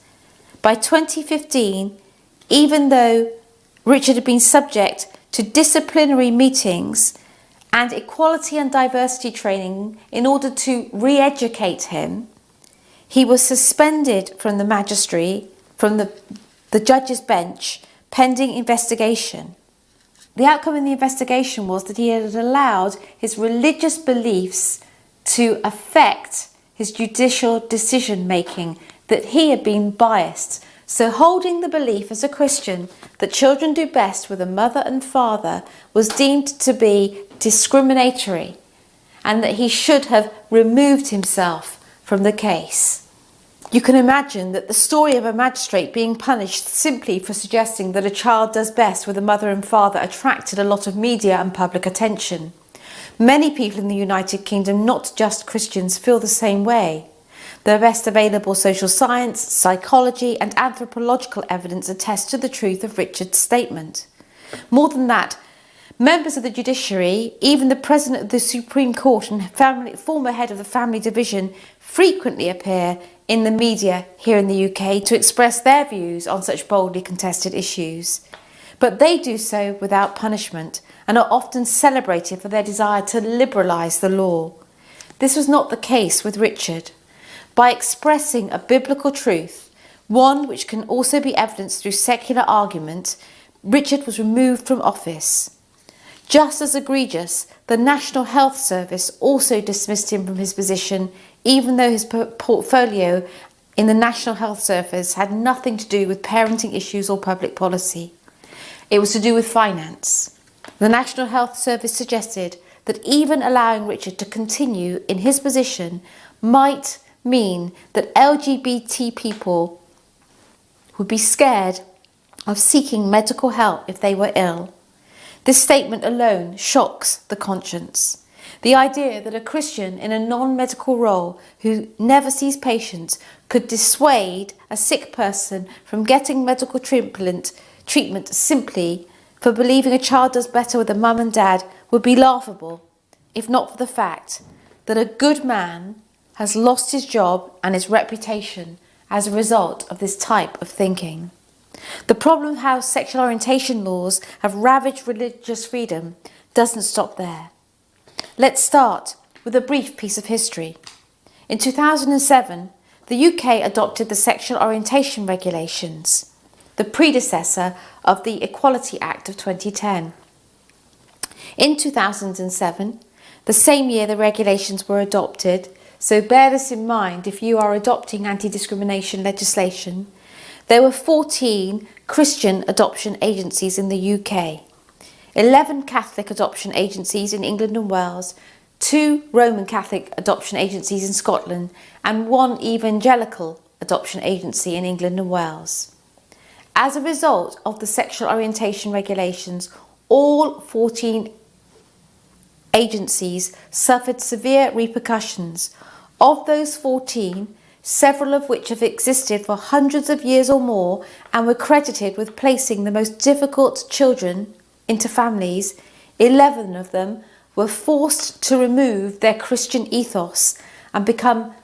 By 2015, even though Richard had been subject to disciplinary meetings and equality and diversity training in order to re-educate him, he was suspended from the magistracy, from the judge's bench, pending investigation. The outcome in the investigation was that he had allowed his religious beliefs to affect his judicial decision-making, that he had been biased. So holding the belief as a Christian that children do best with a mother and father was deemed to be discriminatory, and that he should have removed himself from the case. You can imagine that the story of a magistrate being punished simply for suggesting that a child does best with a mother and father attracted a lot of media and public attention. Many people in the United Kingdom, not just Christians, feel the same way. The best available social science, psychology and anthropological evidence attest to the truth of Richard's statement. More than that, members of the judiciary, even the President of the Supreme Court and former head of the Family Division, frequently appear in the media here in the UK to express their views on such boldly contested issues. But they do so without punishment and are often celebrated for their desire to liberalise the law. This was not the case with Richard. By expressing a biblical truth, one which can also be evidenced through secular argument, Richard was removed from office. Just as egregious, the National Health Service also dismissed him from his position, even though his portfolio in the National Health Service had nothing to do with parenting issues or public policy. It was to do with finance. The National Health Service suggested that even allowing Richard to continue in his position might mean that LGBT people would be scared of seeking medical help if they were ill. This statement alone shocks the conscience. The idea that a Christian in a non-medical role who never sees patients could dissuade a sick person from getting medical treatment simply for believing a child does better with a mum and dad would be laughable, if not for the fact that a good man has lost his job and his reputation as a result of this type of thinking. The problem of how sexual orientation laws have ravaged religious freedom doesn't stop there. Let's start with a brief piece of history. In 2007, the UK adopted the Sexual Orientation Regulations, the predecessor of the Equality Act of 2010. In 2007, the same year the regulations were adopted, so bear this in mind if you are adopting anti-discrimination legislation, there were 14 Christian adoption agencies in the UK, 11 Catholic adoption agencies in England and Wales, 2 Roman Catholic adoption agencies in Scotland, and 1 evangelical adoption agency in England and Wales. As a result of the sexual orientation regulations, all 14 agencies suffered severe repercussions, Of those 14, several of which have existed for hundreds of years or more and were credited with placing the most difficult children into families, 11 of them were forced to remove their Christian ethos and become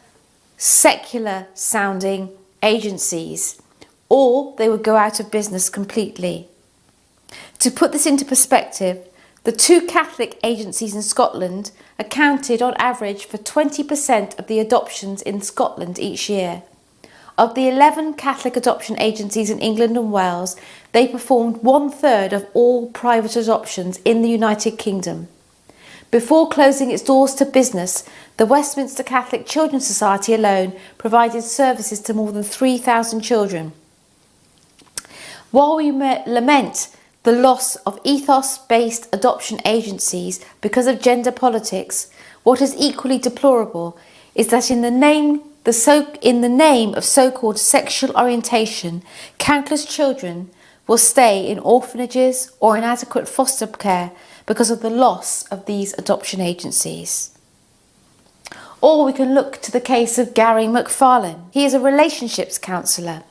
secular sounding agencies, or they would go out of business completely. To put this into perspective, the 2 Catholic agencies in Scotland accounted on average for 20% of the adoptions in Scotland each year. Of the 11 Catholic adoption agencies in England and Wales, they performed 1/3 of all private adoptions in the United Kingdom. Before closing its doors to business, the Westminster Catholic Children's Society alone provided services to more than 3,000 children. While we lament the loss of ethos-based adoption agencies because of gender politics, what is equally deplorable is that in the name of so-called sexual orientation, countless children will stay in orphanages or inadequate foster care because of the loss of these adoption agencies. Or we can look to the case of Gary McFarlane. He is a relationships counsellor.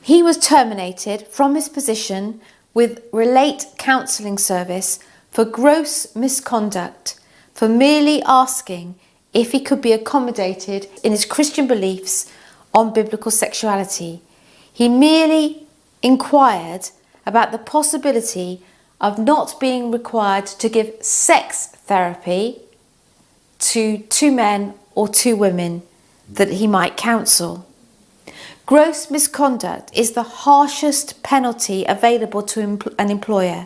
He was terminated from his position with Relate Counselling Service for gross misconduct, for merely asking if he could be accommodated in his Christian beliefs on biblical sexuality. He merely inquired about the possibility of not being required to give sex therapy to 2 men or 2 women that he might counsel. Gross misconduct is the harshest penalty available to an employer,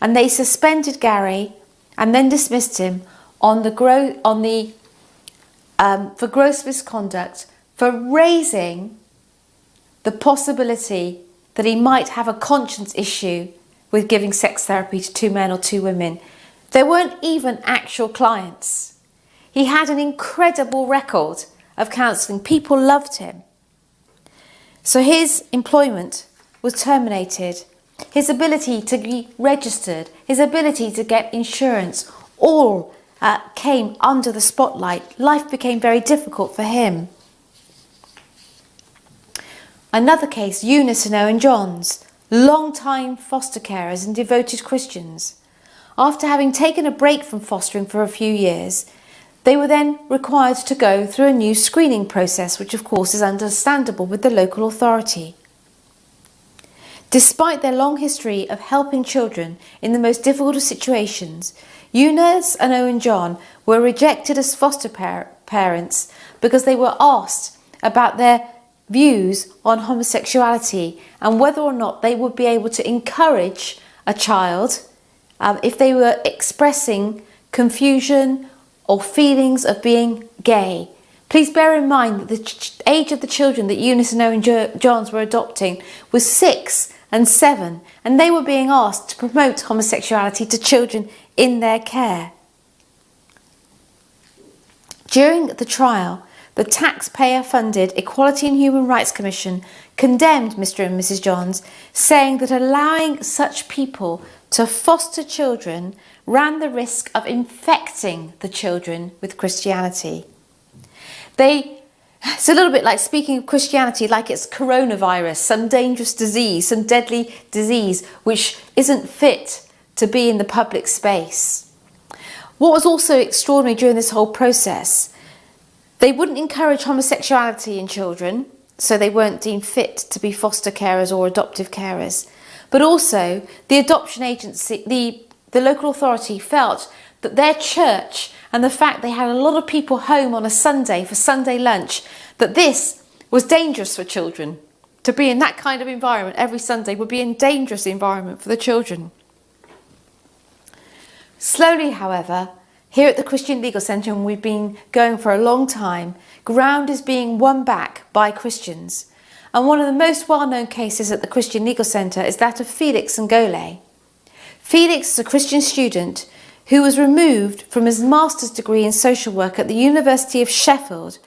and they suspended Gary and then dismissed him for gross misconduct for raising the possibility that he might have a conscience issue with giving sex therapy to 2 men or 2 women. There weren't even actual clients. He had an incredible record of counselling. People loved him. So his employment was terminated. His ability to be registered, his ability to get insurance, all came under the spotlight. Life became very difficult for him. Another case, Eunice and Owen Johns, long-time foster carers and devoted Christians. After having taken a break from fostering for a few years, they were then required to go through a new screening process, which of course is understandable with the local authority. Despite their long history of helping children in the most difficult of situations, Eunice and Owen John were rejected as foster parents because they were asked about their views on homosexuality and whether or not they would be able to encourage a child if they were expressing confusion or feelings of being gay. Please bear in mind that the age of the children that Eunice and Owen Johns were adopting was 6 and 7, and they were being asked to promote homosexuality to children in their care. During the trial, the taxpayer-funded Equality and Human Rights Commission condemned Mr. and Mrs. Johns, saying that allowing such people to foster children ran the risk of infecting the children with Christianity. It's a little bit like speaking of Christianity like it's coronavirus, some dangerous disease, some deadly disease which isn't fit to be in the public space. What was also extraordinary during this whole process, they wouldn't encourage homosexuality in children, so they weren't deemed fit to be foster carers or adoptive carers. But also, the adoption agency, the local authority felt that their church and the fact they had a lot of people home on a Sunday for Sunday lunch, that this was dangerous for children. To be in that kind of environment every Sunday would be a dangerous environment for the children. Slowly, however, here at the Christian Legal Centre, and we've been going for a long time, ground is being won back by Christians. And one of the most well-known cases at the Christian Legal Centre is that of Felix Ngole. Felix is a Christian student who was removed from his master's degree in social work at the University of Sheffield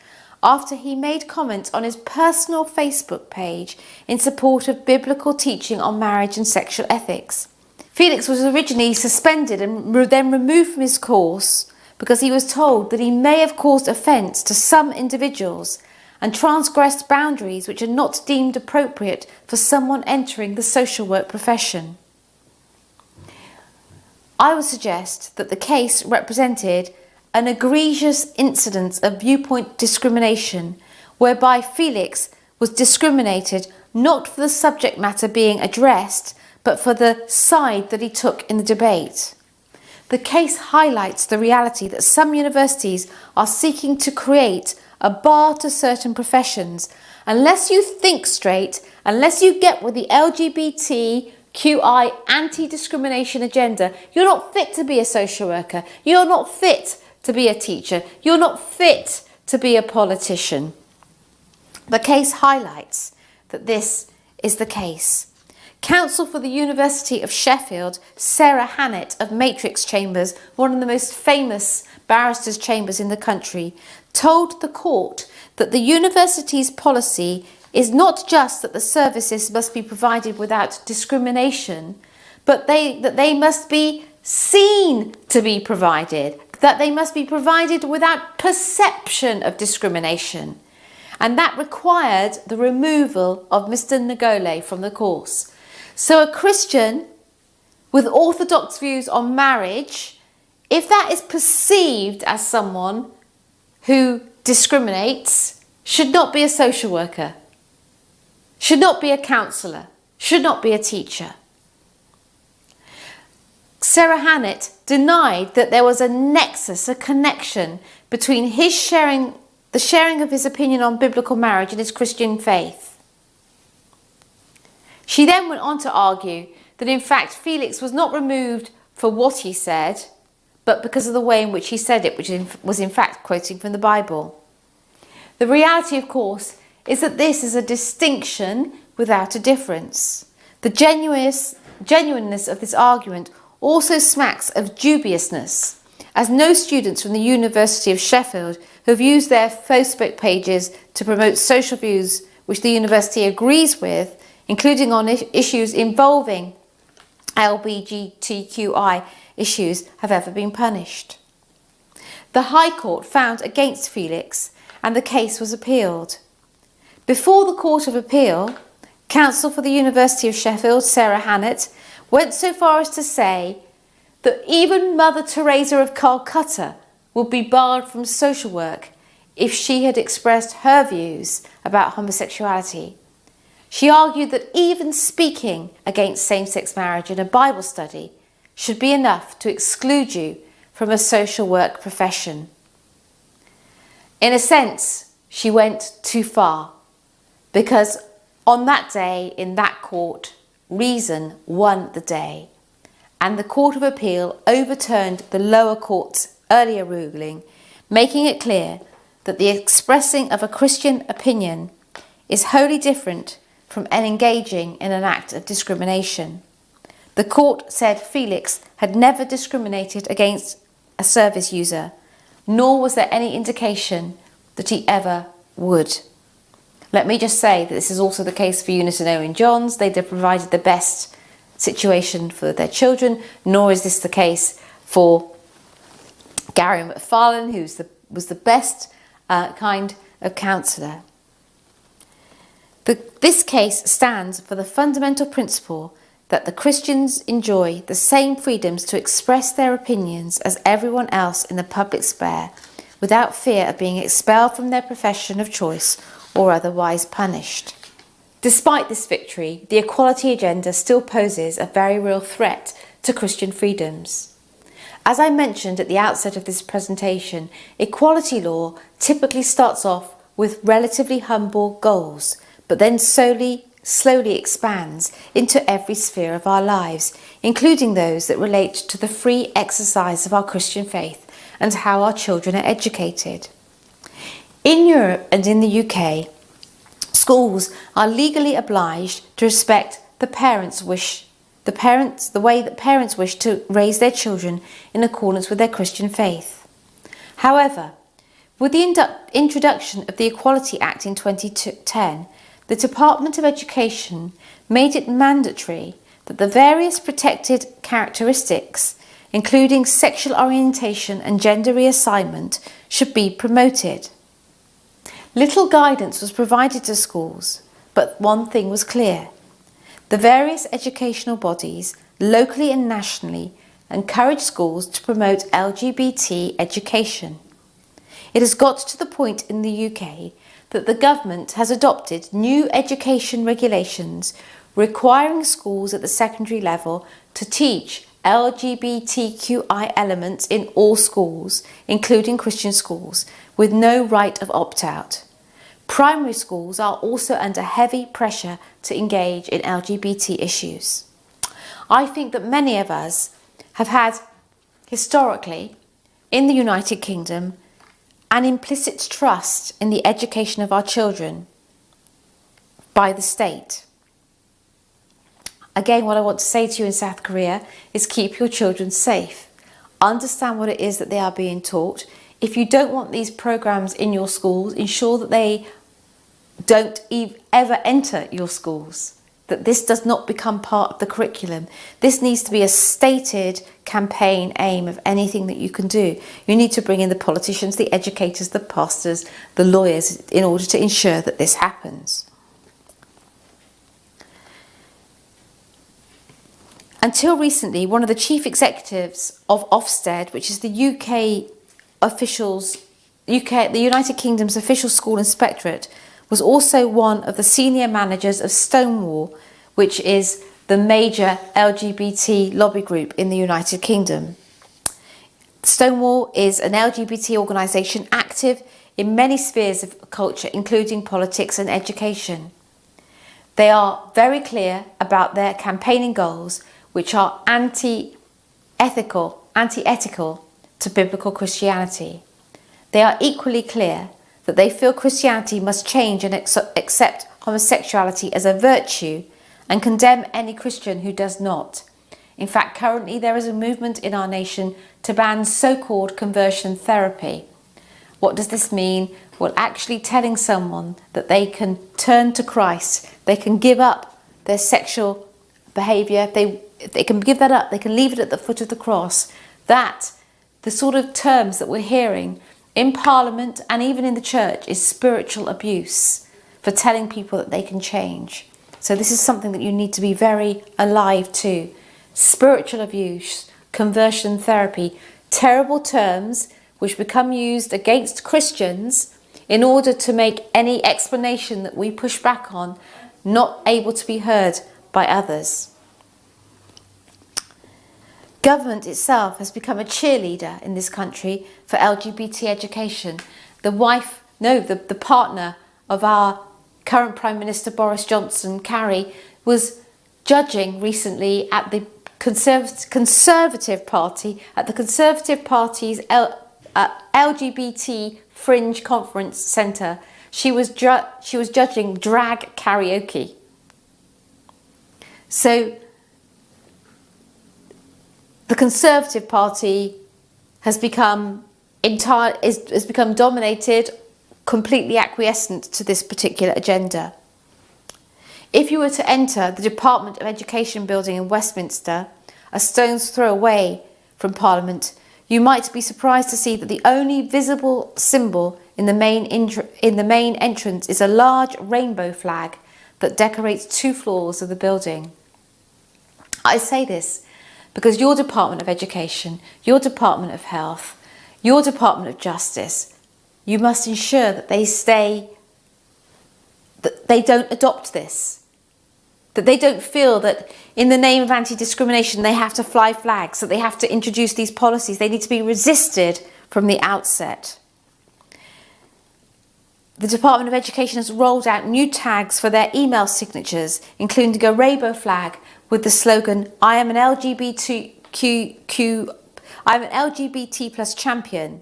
after he made comments on his personal Facebook page in support of biblical teaching on marriage and sexual ethics. Felix was originally suspended and then removed from his course because he was told that he may have caused offence to some individuals and transgressed boundaries which are not deemed appropriate for someone entering the social work profession. I would suggest that the case represented an egregious incidence of viewpoint discrimination, whereby Felix was discriminated not for the subject matter being addressed, but for the side that he took in the debate. The case highlights the reality that some universities are seeking to create a bar to certain professions. Unless you think straight, unless you get with the LGBTQI anti-discrimination agenda, you're not fit to be a social worker. You're not fit to be a teacher. You're not fit to be a politician. The case highlights that this is the case. Counsel for the University of Sheffield, Sarah Hannett of Matrix Chambers, one of the most famous barristers' chambers in the country, told the court that the university's policy is not just that the services must be provided without discrimination, but that they must be seen to be provided, that they must be provided without perception of discrimination. And that required the removal of Mr. Ngole from the course. So a Christian with orthodox views on marriage, if that is perceived as someone who discriminates, should not be a social worker, should not be a counsellor, should not be a teacher. Sarah Hannett denied that there was a nexus, a connection between the sharing of his opinion on biblical marriage and his Christian faith. She then went on to argue that in fact Felix was not removed for what he said, but because of the way in which he said it, which was in fact quoting from the Bible. The reality, of course, is that this is a distinction without a difference. The genuineness of this argument also smacks of dubiousness, as no students from the University of Sheffield who have used their Facebook pages to promote social views which the university agrees with, including on issues involving LGBTQI issues, have ever been punished. The High Court found against Felix and the case was appealed. Before the Court of Appeal, counsel for the University of Sheffield, Sarah Hannett, went so far as to say that even Mother Teresa of Calcutta would be barred from social work if she had expressed her views about homosexuality. She argued that even speaking against same-sex marriage in a Bible study should be enough to exclude you from a social work profession. In a sense, she went too far, because on that day in that court, reason won the day, and the Court of Appeal overturned the lower court's earlier ruling, making it clear that the expressing of a Christian opinion is wholly different from engaging in an act of discrimination. The court said Felix had never discriminated against a service user, nor was there any indication that he ever would. Let me just say that this is also the case for Eunice and Owen Johns. They provided the best situation for their children, nor is this the case for Gary McFarlane, who was the best kind of counsellor. This case stands for the fundamental principle that the Christians enjoy the same freedoms to express their opinions as everyone else in the public sphere, without fear of being expelled from their profession of choice or otherwise punished. Despite this victory, the equality agenda still poses a very real threat to Christian freedoms. As I mentioned at the outset of this presentation, equality law typically starts off with relatively humble goals, but then slowly expands into every sphere of our lives, including those that relate to the free exercise of our Christian faith and how our children are educated. In Europe and in the UK, schools are legally obliged to respect the way that parents wish to raise their children in accordance with their Christian faith. However, with the introduction of the Equality Act in 2010, the Department of Education made it mandatory that the various protected characteristics including sexual orientation and gender reassignment, should be promoted. Little guidance was provided to schools, but one thing was clear. The various educational bodies, locally and nationally, encourage schools to promote LGBT education. It has got to the point in the UK that the government has adopted new education regulations requiring schools at the secondary level to teach LGBTQI elements in all schools, including Christian schools, with no right of opt-out. Primary schools are also under heavy pressure to engage in LGBT issues. I think that many of us have had, historically, in the United Kingdom, an implicit trust in the education of our children by the state. Again, what I want to say to you in South Korea is keep your children safe. Understand what it is that they are being taught. If you don't want these programs in your schools, ensure that they don't ever enter your schools, that this does not become part of the curriculum. This needs to be a stated campaign aim of anything that you can do. You need to bring in the politicians, the educators, the pastors, the lawyers in order to ensure that this happens. Until recently, one of the chief executives of Ofsted, which is the the United Kingdom's official school inspectorate, was also one of the senior managers of Stonewall, which is the major LGBT lobby group in the United Kingdom. Stonewall is an LGBT organisation active in many spheres of culture, including politics and education. They are very clear about their campaigning goals, which are anti-ethical to biblical Christianity. They are equally clear that they feel Christianity must change and accept homosexuality as a virtue and condemn any Christian who does not. In fact, currently there is a movement in our nation to ban so-called conversion therapy. What does this mean? Well, actually telling someone that they can turn to Christ, they can give up their sexual behaviour, they can give that up, they can leave it at the foot of the cross. That, the sort of terms that we're hearing in Parliament and even in the church, is spiritual abuse for telling people that they can change. So this is something that you need to be very alive to. Spiritual abuse, conversion therapy, terrible terms which become used against Christians in order to make any explanation that we push back on not able to be heard by others. Government itself has become a cheerleader in this country for LGBT education. The partner of our current Prime Minister Boris Johnson, Carrie, was judging recently at the Conservative Party, at the Conservative Party's LGBT Fringe Conference Centre. She was judging drag karaoke. So the Conservative Party has become dominated, completely acquiescent to this particular agenda. If you were to enter the Department of Education building in Westminster, a stone's throw away from Parliament, you might be surprised to see that the only visible symbol in the main entrance is a large rainbow flag that decorates 2 floors of the building. I say this because your Department of Education, your Department of Health, your Department of Justice, you must ensure that they don't adopt this, that they don't feel that in the name of anti-discrimination they have to fly flags, that they have to introduce these policies. They need to be resisted from the outset. The Department of Education has rolled out new tags for their email signatures, including a rainbow flag with the slogan, I am an LGBT plus champion,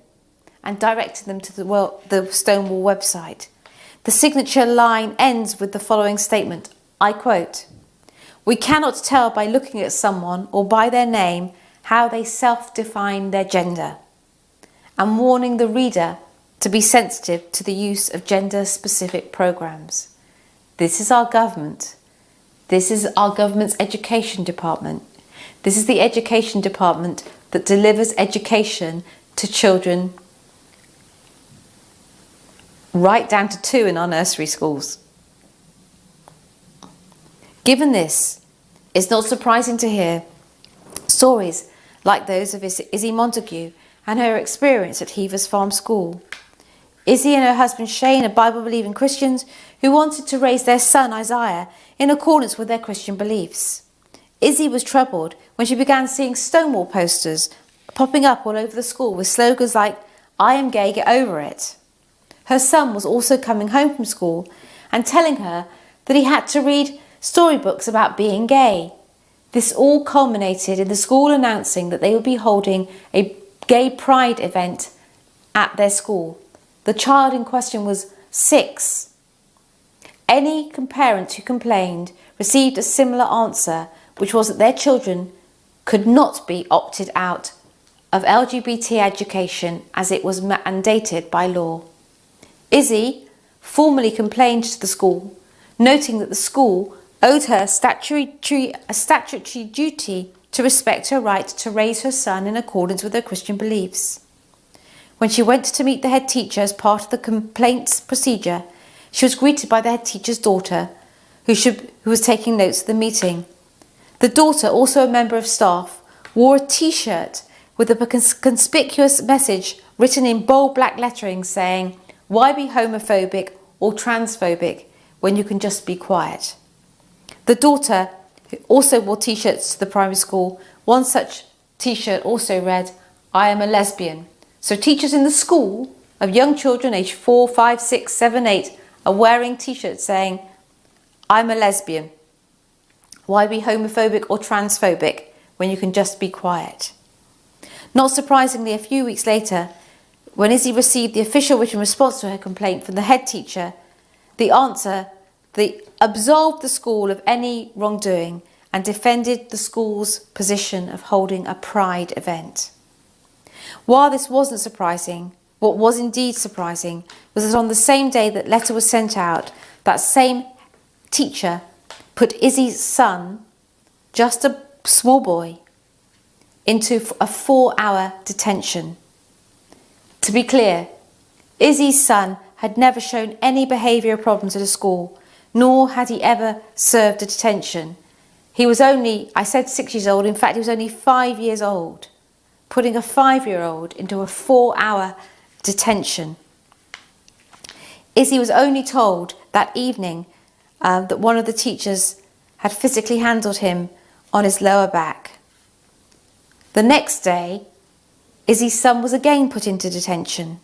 and directed them to the Stonewall website. The signature line ends with the following statement, I quote, "We cannot tell by looking at someone or by their name how they self-define their gender," and warning the reader to be sensitive to the use of gender-specific programs. This is our government. This is our government's education department. This is the education department that delivers education to children right down to 2 in our nursery schools. Given this, it's not surprising to hear stories like those of Izzy Montague and her experience at Heavers Farm School. Izzy and her husband Shane are Bible-believing Christians who wanted to raise their son Isaiah in accordance with their Christian beliefs. Izzy was troubled when she began seeing Stonewall posters popping up all over the school with slogans like, "I am gay, get over it." Her son was also coming home from school and telling her that he had to read storybooks about being gay. This all culminated in the school announcing that they would be holding a gay pride event at their school. The child in question was 6. Any parent who complained received a similar answer, which was that their children could not be opted out of LGBT education as it was mandated by law. Izzy formally complained to the school, noting that the school owed her a statutory duty to respect her right to raise her son in accordance with her Christian beliefs. When she went to meet the head teacher as part of the complaints procedure, she was greeted by the head teacher's daughter, who was taking notes of the meeting. The daughter, also a member of staff, wore a t-shirt with a conspicuous message written in bold black lettering saying, "Why be homophobic or transphobic when you can just be quiet?" The daughter, who also wore t-shirts to the primary school, one such t-shirt also read, "I am a lesbian." So teachers in the school of young children aged 4, 5, 6, 7, 8 are wearing t-shirts saying, "I'm a lesbian. Why be homophobic or transphobic when you can just be quiet?" Not surprisingly, a few weeks later, when Izzy received the official written response to her complaint from the head teacher, they absolved the school of any wrongdoing and defended the school's position of holding a pride event. While this wasn't surprising, what was indeed surprising was that on the same day that letter was sent out, that same teacher put Izzy's son, just a small boy, into a 4-hour detention. To be clear, Izzy's son had never shown any behavioural problems at a school, nor had he ever served a detention. He was only, I said 6 years old, in fact he was only 5 years old, putting a 5-year-old into a 4-hour detention. Izzy was only told that evening that one of the teachers had physically handled him on his lower back. The next day, Izzy's son was again put into detention.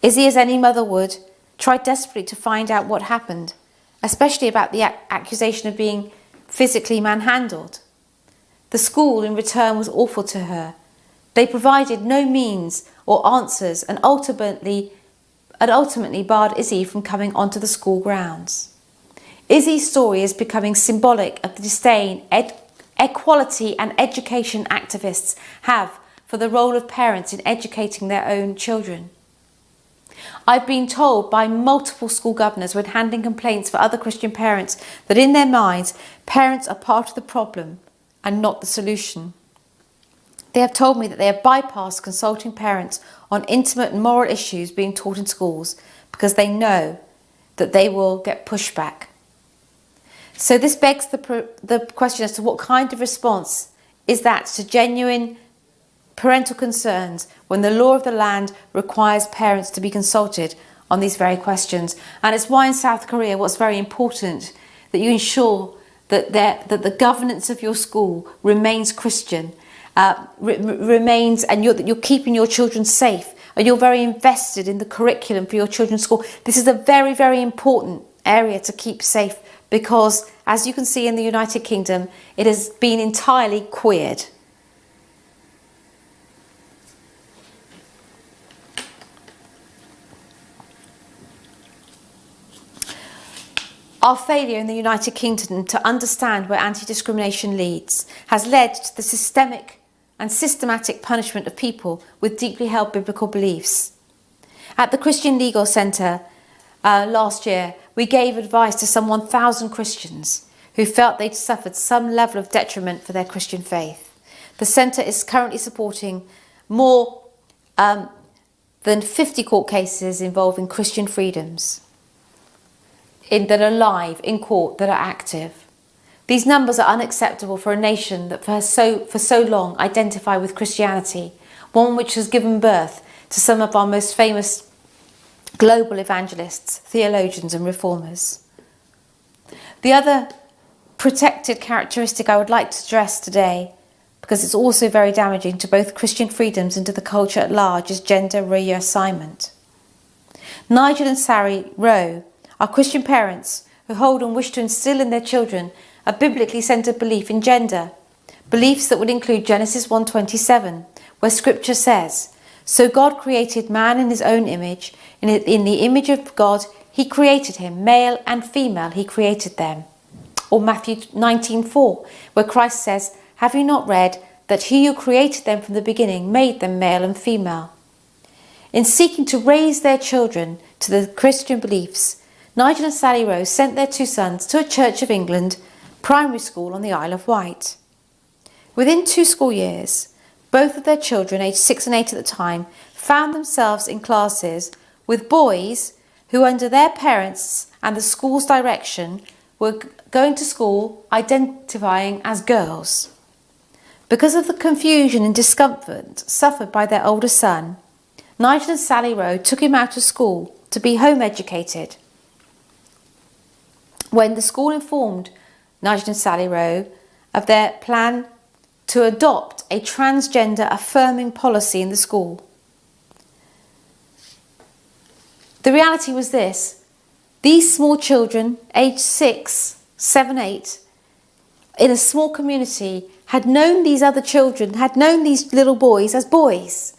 Izzy, as any mother would, tried desperately to find out what happened, especially about the accusation of being physically manhandled. The school, in return, was awful to her. They provided no means or answers and ultimately barred Izzy from coming onto the school grounds. Izzy's story is becoming symbolic of the disdain equality and education activists have for the role of parents in educating their own children. I've been told by multiple school governors when handling complaints for other Christian parents that in their minds, parents are part of the problem and not the solution. They have told me that they have bypassed consulting parents on intimate and moral issues being taught in schools because they know that they will get pushback. So this begs the question as to what kind of response is that to genuine parental concerns when the law of the land requires parents to be consulted on these very questions. And it's why in South Korea what's very important that you ensure that the governance of your school remains Christian, remains, and that you're keeping your children safe, and you're very invested in the curriculum for your children's school. This is a very, very important area to keep safe because, as you can see in the United Kingdom, it has been entirely queered. Our failure in the United Kingdom to understand where anti-discrimination leads has led to the systemic and systematic punishment of people with deeply held biblical beliefs. At the Christian Legal Centre last year, we gave advice to some 1,000 Christians who felt they'd suffered some level of detriment for their Christian faith. The centre is currently supporting more than 50 court cases involving Christian freedoms that are live in court, that are active. These numbers are unacceptable for a nation that for so long identified with Christianity, one which has given birth to some of our most famous global evangelists, theologians and reformers. The other protected characteristic I would like to address today, because it's also very damaging to both Christian freedoms and to the culture at large, is gender reassignment. Nigel and Sari Rowe are Christian parents who hold and wish to instill in their children a biblically centred belief in gender, beliefs that would include Genesis 1:27, where Scripture says, "So God created man in his own image, in the image of God he created him, male and female he created them." Or Matthew 19:4, where Christ says, "Have you not read that he who created them from the beginning made them male and female?" In seeking to raise their children to the Christian beliefs, Nigel and Sally Rowe sent their two sons to a Church of England primary school on the Isle of Wight. Within 2 school years, both of their children, aged 6 and 8 at the time, found themselves in classes with boys who, under their parents and the school's direction, were going to school identifying as girls. Because of the confusion and discomfort suffered by their older son, Nigel and Sally Rowe took him out of school to be home educated. When the school informed Nigel and Sally Rowe of their plan to adopt a transgender affirming policy in the school, the reality was this: these small children, aged 6, 7, 8, in a small community, had known these other children, had known these little boys as boys.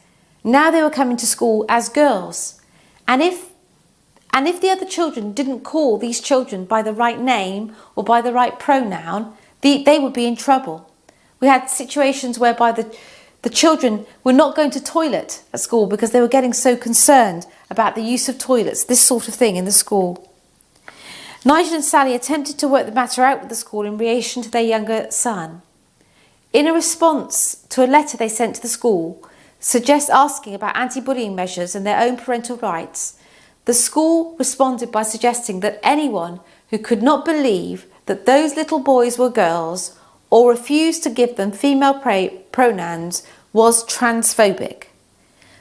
Now they were coming to school as girls. And if the other children didn't call these children by the right name or by the right pronoun, they would be in trouble. We had situations whereby the children were not going to toilet at school because they were getting so concerned about the use of toilets, this sort of thing in the school. Nigel and Sally attempted to work the matter out with the school in relation to their younger son. In a response to a letter they sent to the school, asking about anti-bullying measures and their own parental rights, the school responded by suggesting that anyone who could not believe that those little boys were girls or refused to give them female pronouns was transphobic.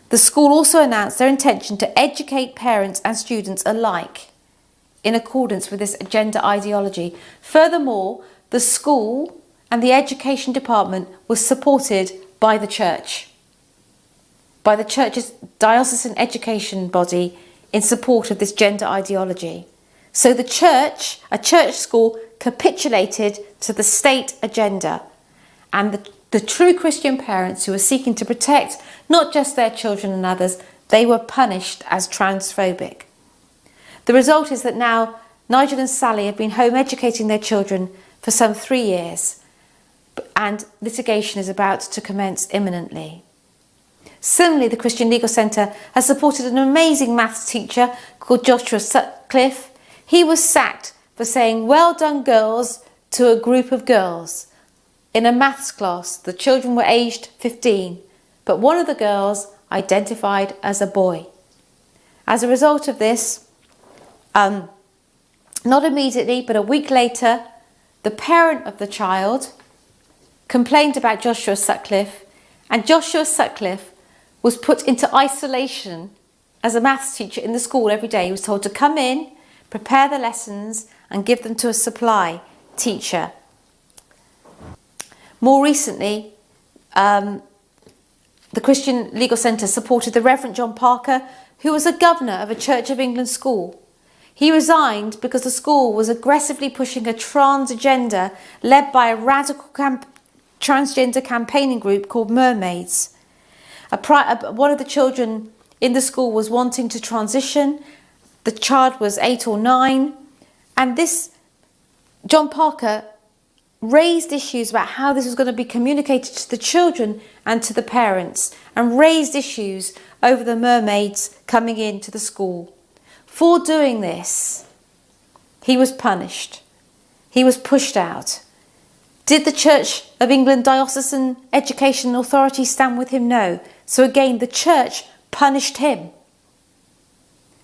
The school also announced their intention to educate parents and students alike in accordance with this gender ideology. Furthermore, the school and the education department was supported by the church, by the church's diocesan education body, in support of this gender ideology. So a church school, capitulated to the state agenda, and the true Christian parents who were seeking to protect not just their children and others, they were punished as transphobic. The result is that now Nigel and Sally have been home educating their children for some 3 years, and litigation is about to commence imminently. Similarly, the Christian Legal Centre has supported an amazing maths teacher called Joshua Sutcliffe. He was sacked for saying "well done girls" to a group of girls in a maths class. The children were aged 15, but one of the girls identified as a boy. As a result of this, not immediately, but a week later, the parent of the child complained about Joshua Sutcliffe, and Joshua Sutcliffe was put into isolation as a maths teacher in the school every day. He was told to come in, prepare the lessons and give them to a supply teacher. More recently, the Christian Legal Centre supported the Reverend John Parker, who was a governor of a Church of England school. He resigned because the school was aggressively pushing a trans agenda led by a radical transgender campaigning group called Mermaids. One of the children in the school was wanting to transition. The child was 8 or 9, and this John Parker raised issues about how this was going to be communicated to the children and to the parents, and raised issues over the mermaids coming into the school. For doing this, he was punished. He was pushed out. Did the Church of England Diocesan Education Authority stand with him? No. So again, the church punished him.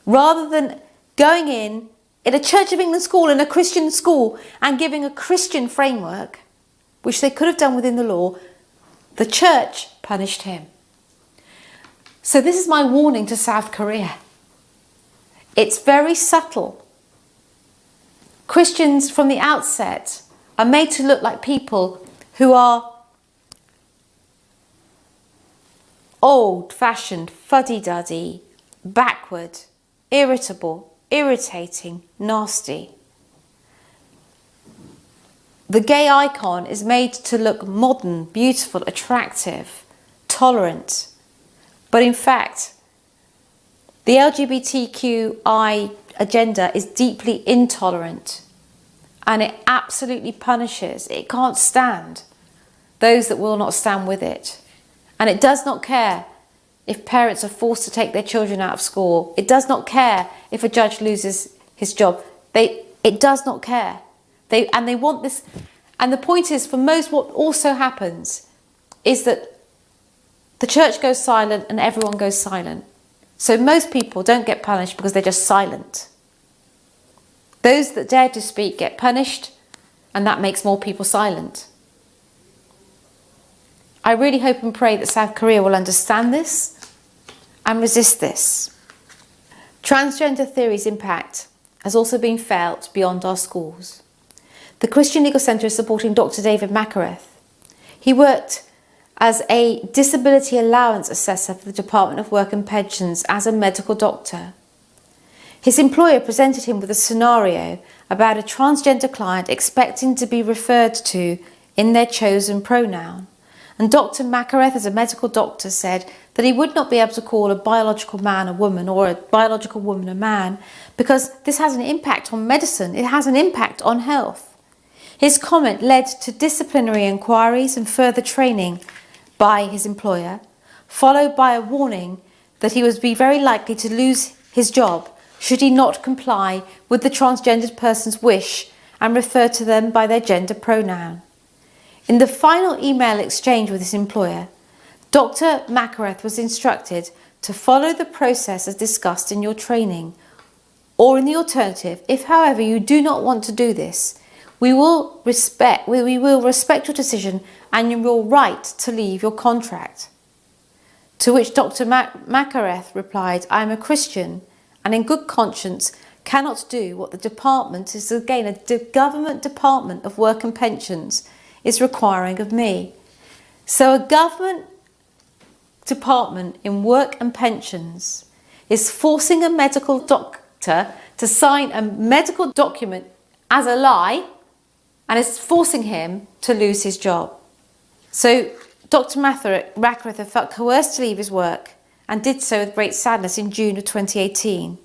Rather than going in a Church of England school, in a Christian school, and giving a Christian framework, which they could have done within the law, the church punished him. So this is my warning to South Korea. It's very subtle. Christians from the outset are made to look like people who are old-fashioned, fuddy-duddy, backward, irritable, irritating, nasty. The gay icon is made to look modern, beautiful, attractive, tolerant. But in fact, the LGBTQI agenda is deeply intolerant, and it absolutely punishes. It can't stand those that will not stand with it. And it does not care if parents are forced to take their children out of school. It does not care if a judge loses his job. It does not care. They want this. And the point is, for most, what also happens is that the church goes silent and everyone goes silent. So most people don't get punished because they're just silent. Those that dare to speak get punished, and that makes more people silent. I really hope and pray that South Korea will understand this and resist this. Transgender theory's impact has also been felt beyond our schools. The Christian Legal Centre is supporting Dr. David Makareth. He worked as a disability allowance assessor for the Department of Work and Pensions as a medical doctor. His employer presented him with a scenario about a transgender client expecting to be referred to in their chosen pronoun. And Dr. Makareth, as a medical doctor, said that he would not be able to call a biological man a woman or a biological woman a man because this has an impact on medicine. It has an impact on health. His comment led to disciplinary inquiries and further training by his employer, followed by a warning that he would be very likely to lose his job should he not comply with the transgendered person's wish and refer to them by their gender pronoun. In the final email exchange with his employer, Dr. Makareth was instructed to follow the process as discussed in your training, or in the alternative, if however you do not want to do this, we will respect your decision and your right to leave your contract. To which Dr. Makareth replied, I am a Christian and in good conscience cannot do what the department is, again, a government department of work and pensions, is requiring of me. So a government department in work and pensions is forcing a medical doctor to sign a medical document as a lie, and is forcing him to lose his job. So Dr. Makareth felt coerced to leave his work and did so with great sadness in June of 2018.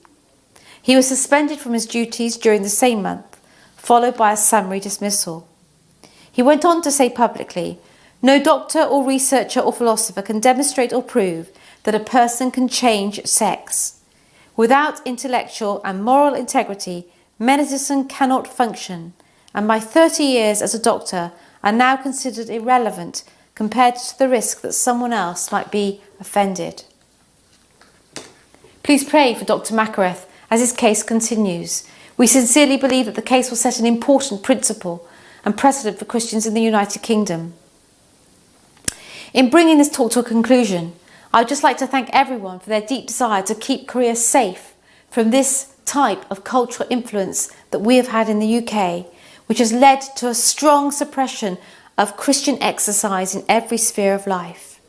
He was suspended from his duties during the same month, followed by a summary dismissal. He went on to say publicly, no doctor or researcher or philosopher can demonstrate or prove that a person can change sex. Without intellectual and moral integrity, medicine cannot function, and my 30 years as a doctor are now considered irrelevant compared to the risk that someone else might be offended. Please pray for Dr. Makareth as his case continues. We sincerely believe that the case will set an important principle and precedent for Christians in the United Kingdom. In bringing this talk to a conclusion, I would just like to thank everyone for their deep desire to keep Korea safe from this type of cultural influence that we have had in the UK, which has led to a strong suppression of Christian exercise in every sphere of life.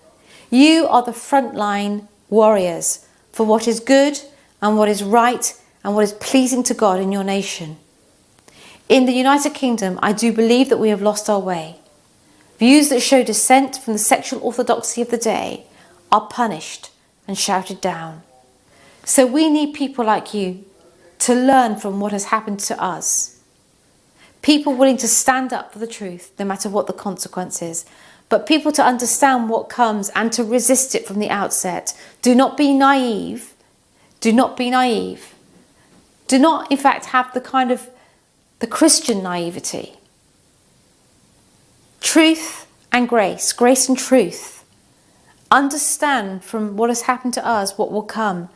You are the frontline warriors for what is good and what is right and what is pleasing to God in your nation. In the United Kingdom, I do believe that we have lost our way. Views that show dissent from the sexual orthodoxy of the day are punished and shouted down. So we need people like you to learn from what has happened to us. People willing to stand up for the truth, no matter what the consequences, but people to understand what comes and to resist it from the outset. Do not be naive. Do not be naive. Do not, in fact, have the kind of the Christian naivety. Truth and grace, grace and truth. Understand from what has happened to us what will come,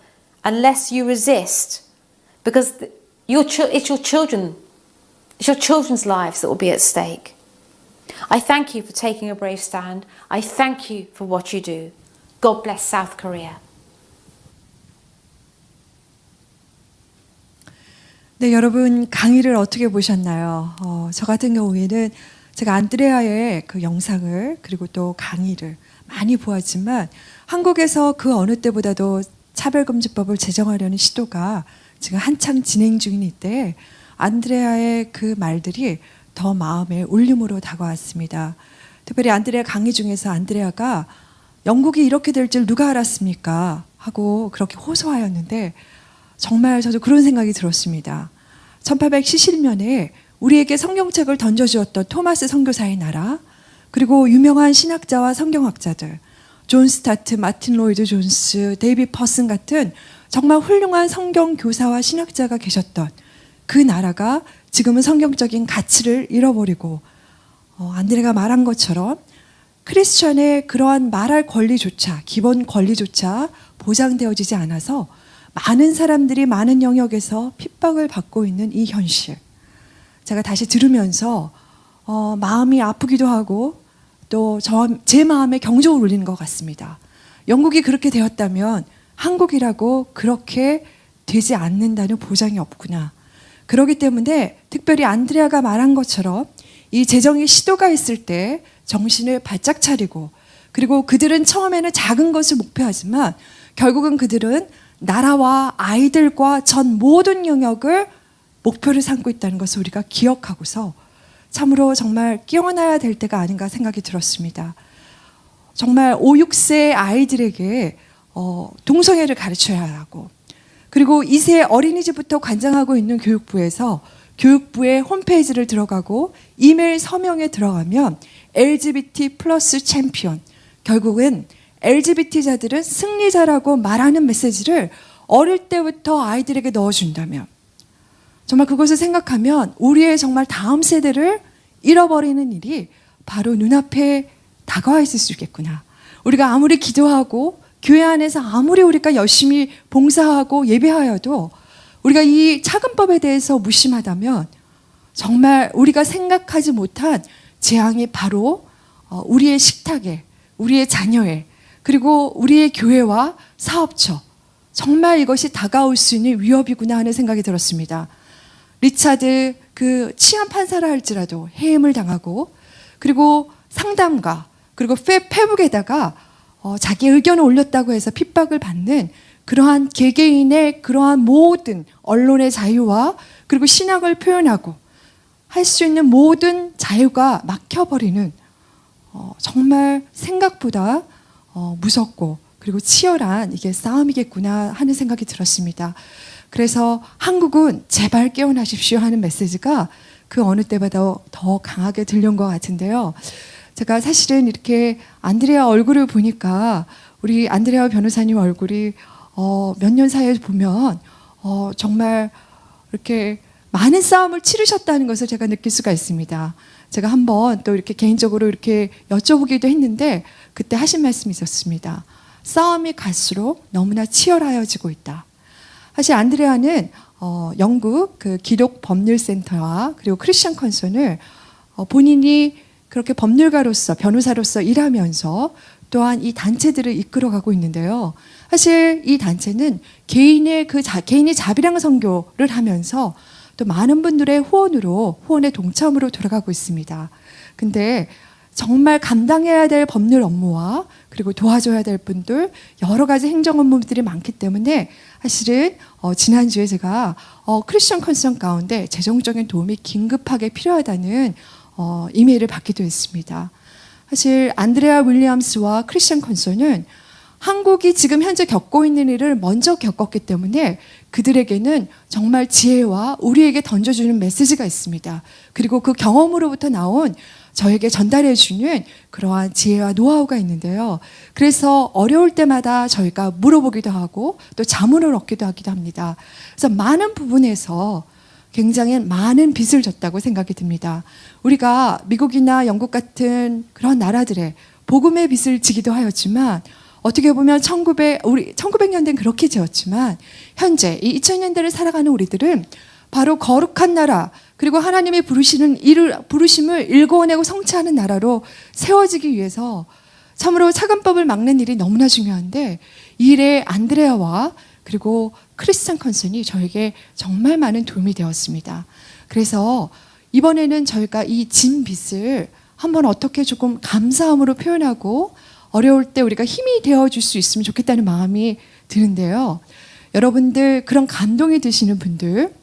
unless you resist, because it's your children, it's your children's lives that will be at stake. I thank you for taking a brave stand. I thank you for what you do. God bless South Korea. 네, 여러분 강의를 어떻게 보셨나요? 저 같은 경우에는 제가 안드레아의 그 영상을 그리고 또 강의를 많이 보았지만 한국에서 그 어느 때보다도 차별금지법을 제정하려는 시도가 지금 한창 진행 중인 이때 안드레아의 그 말들이 더 마음에 울림으로 다가왔습니다. 특별히 안드레아 강의 중에서 안드레아가 영국이 이렇게 될 줄 누가 알았습니까? 하고 그렇게 호소하였는데 정말 저도 그런 생각이 들었습니다. 1870년에 우리에게 성경책을 던져주었던 토마스 선교사의 나라, 그리고 유명한 신학자와 성경학자들, 존 스타트, 마틴 로이드 존스, 데이비 퍼슨 같은 정말 훌륭한 성경 교사와 신학자가 계셨던 그 나라가 지금은 성경적인 가치를 잃어버리고 안드레가 말한 것처럼 크리스천의 그러한 말할 권리조차, 기본 권리조차 보장되어지지 않아서 많은 사람들이 많은 영역에서 핍박을 받고 있는 이 현실. 제가 다시 들으면서 마음이 아프기도 하고 또 제 마음에 경종을 울리는 것 같습니다. 영국이 그렇게 되었다면 한국이라고 그렇게 되지 않는다는 보장이 없구나. 그렇기 때문에 특별히 안드레아가 말한 것처럼 이 재정의 시도가 있을 때 정신을 바짝 차리고, 그리고 그들은 처음에는 작은 것을 목표하지만 결국은 그들은 나라와 아이들과 전 모든 영역을 목표를 삼고 있다는 것을 우리가 기억하고서 참으로 정말 깨어나야 될 때가 아닌가 생각이 들었습니다. 정말 5, 6세 아이들에게 동성애를 가르쳐야 하고, 그리고 2세 어린이집부터 관장하고 있는 교육부에서 교육부의 홈페이지를 들어가고 이메일 서명에 들어가면 LGBT 플러스 챔피언, 결국은 LGBT자들은 승리자라고 말하는 메시지를 어릴 때부터 아이들에게 넣어준다면, 정말 그것을 생각하면 우리의 정말 다음 세대를 잃어버리는 일이 바로 눈앞에 다가와 있을 수 있겠구나. 우리가 아무리 기도하고 교회 안에서 아무리 우리가 열심히 봉사하고 예배하여도 우리가 이 차근법에 대해서 무심하다면 정말 우리가 생각하지 못한 재앙이 바로 우리의 식탁에, 우리의 자녀에, 그리고 우리의 교회와 사업처, 정말 이것이 다가올 수 있는 위협이구나 하는 생각이 들었습니다. 리차드 그 치안 판사라 할지라도 해임을 당하고, 그리고 상담가, 그리고 페북에다가 자기 의견을 올렸다고 해서 핍박을 받는 그러한 개개인의 그러한 모든 언론의 자유와 그리고 신앙을 표현하고 할 수 있는 모든 자유가 막혀버리는 정말 생각보다 무섭고 그리고 치열한 이게 싸움이겠구나 하는 생각이 들었습니다. 그래서 한국은 제발 깨어나십시오 하는 메시지가 그 어느 때보다 더 강하게 들려온 것 같은데요. 제가 사실은 이렇게 안드레아 얼굴을 보니까 우리 안드레아 변호사님 얼굴이 몇 년 사이에 보면 정말 이렇게 많은 싸움을 치르셨다는 것을 제가 느낄 수가 있습니다. 제가 한번 또 이렇게 개인적으로 이렇게 여쭤보기도 했는데 그때 하신 말씀이 있었습니다. 싸움이 갈수록 너무나 치열하여지고 있다. 사실 안드레아는 영국 그 기독 법률센터와 그리고 크리스천 컨선을 본인이 그렇게 법률가로서 변호사로서 일하면서 또한 이 단체들을 이끌어가고 있는데요. 사실 이 단체는 개인이 자비랑 선교를 하면서 또 많은 분들의 후원의 동참으로 돌아가고 있습니다. 근데 정말 감당해야 될 법률 업무와 그리고 도와줘야 될 분들, 여러 가지 행정 업무들이 많기 때문에 사실은 지난주에 제가 크리스천 컨선 가운데 재정적인 도움이 긴급하게 필요하다는 이메일을 받기도 했습니다. 사실 안드레아 윌리엄스와 크리스천 컨선은 한국이 지금 현재 겪고 있는 일을 먼저 겪었기 때문에 그들에게는 정말 지혜와 우리에게 던져주는 메시지가 있습니다. 그리고 그 경험으로부터 나온 저에게 전달해주는 그러한 지혜와 노하우가 있는데요. 그래서 어려울 때마다 저희가 물어보기도 하고 또 자문을 얻기도 하기도 합니다. 그래서 많은 부분에서 굉장히 많은 빚을 졌다고 생각이 듭니다. 우리가 미국이나 영국 같은 그런 나라들의 복음의 빚을 지기도 하였지만 어떻게 보면 1900년대는 그렇게 지었지만 현재 이 2000년대를 살아가는 우리들은 바로 거룩한 나라 그리고 하나님의 부르심을 일궈내고 성취하는 나라로 세워지기 위해서 참으로 차근법을 막는 일이 너무나 중요한데 이 일에 안드레아와 그리고 크리스찬 컨슨이 저에게 정말 많은 도움이 되었습니다. 그래서 이번에는 저희가 이 진 빚을 한번 어떻게 조금 감사함으로 표현하고 어려울 때 우리가 힘이 되어줄 수 있으면 좋겠다는 마음이 드는데요. 여러분들 그런 감동이 드시는 분들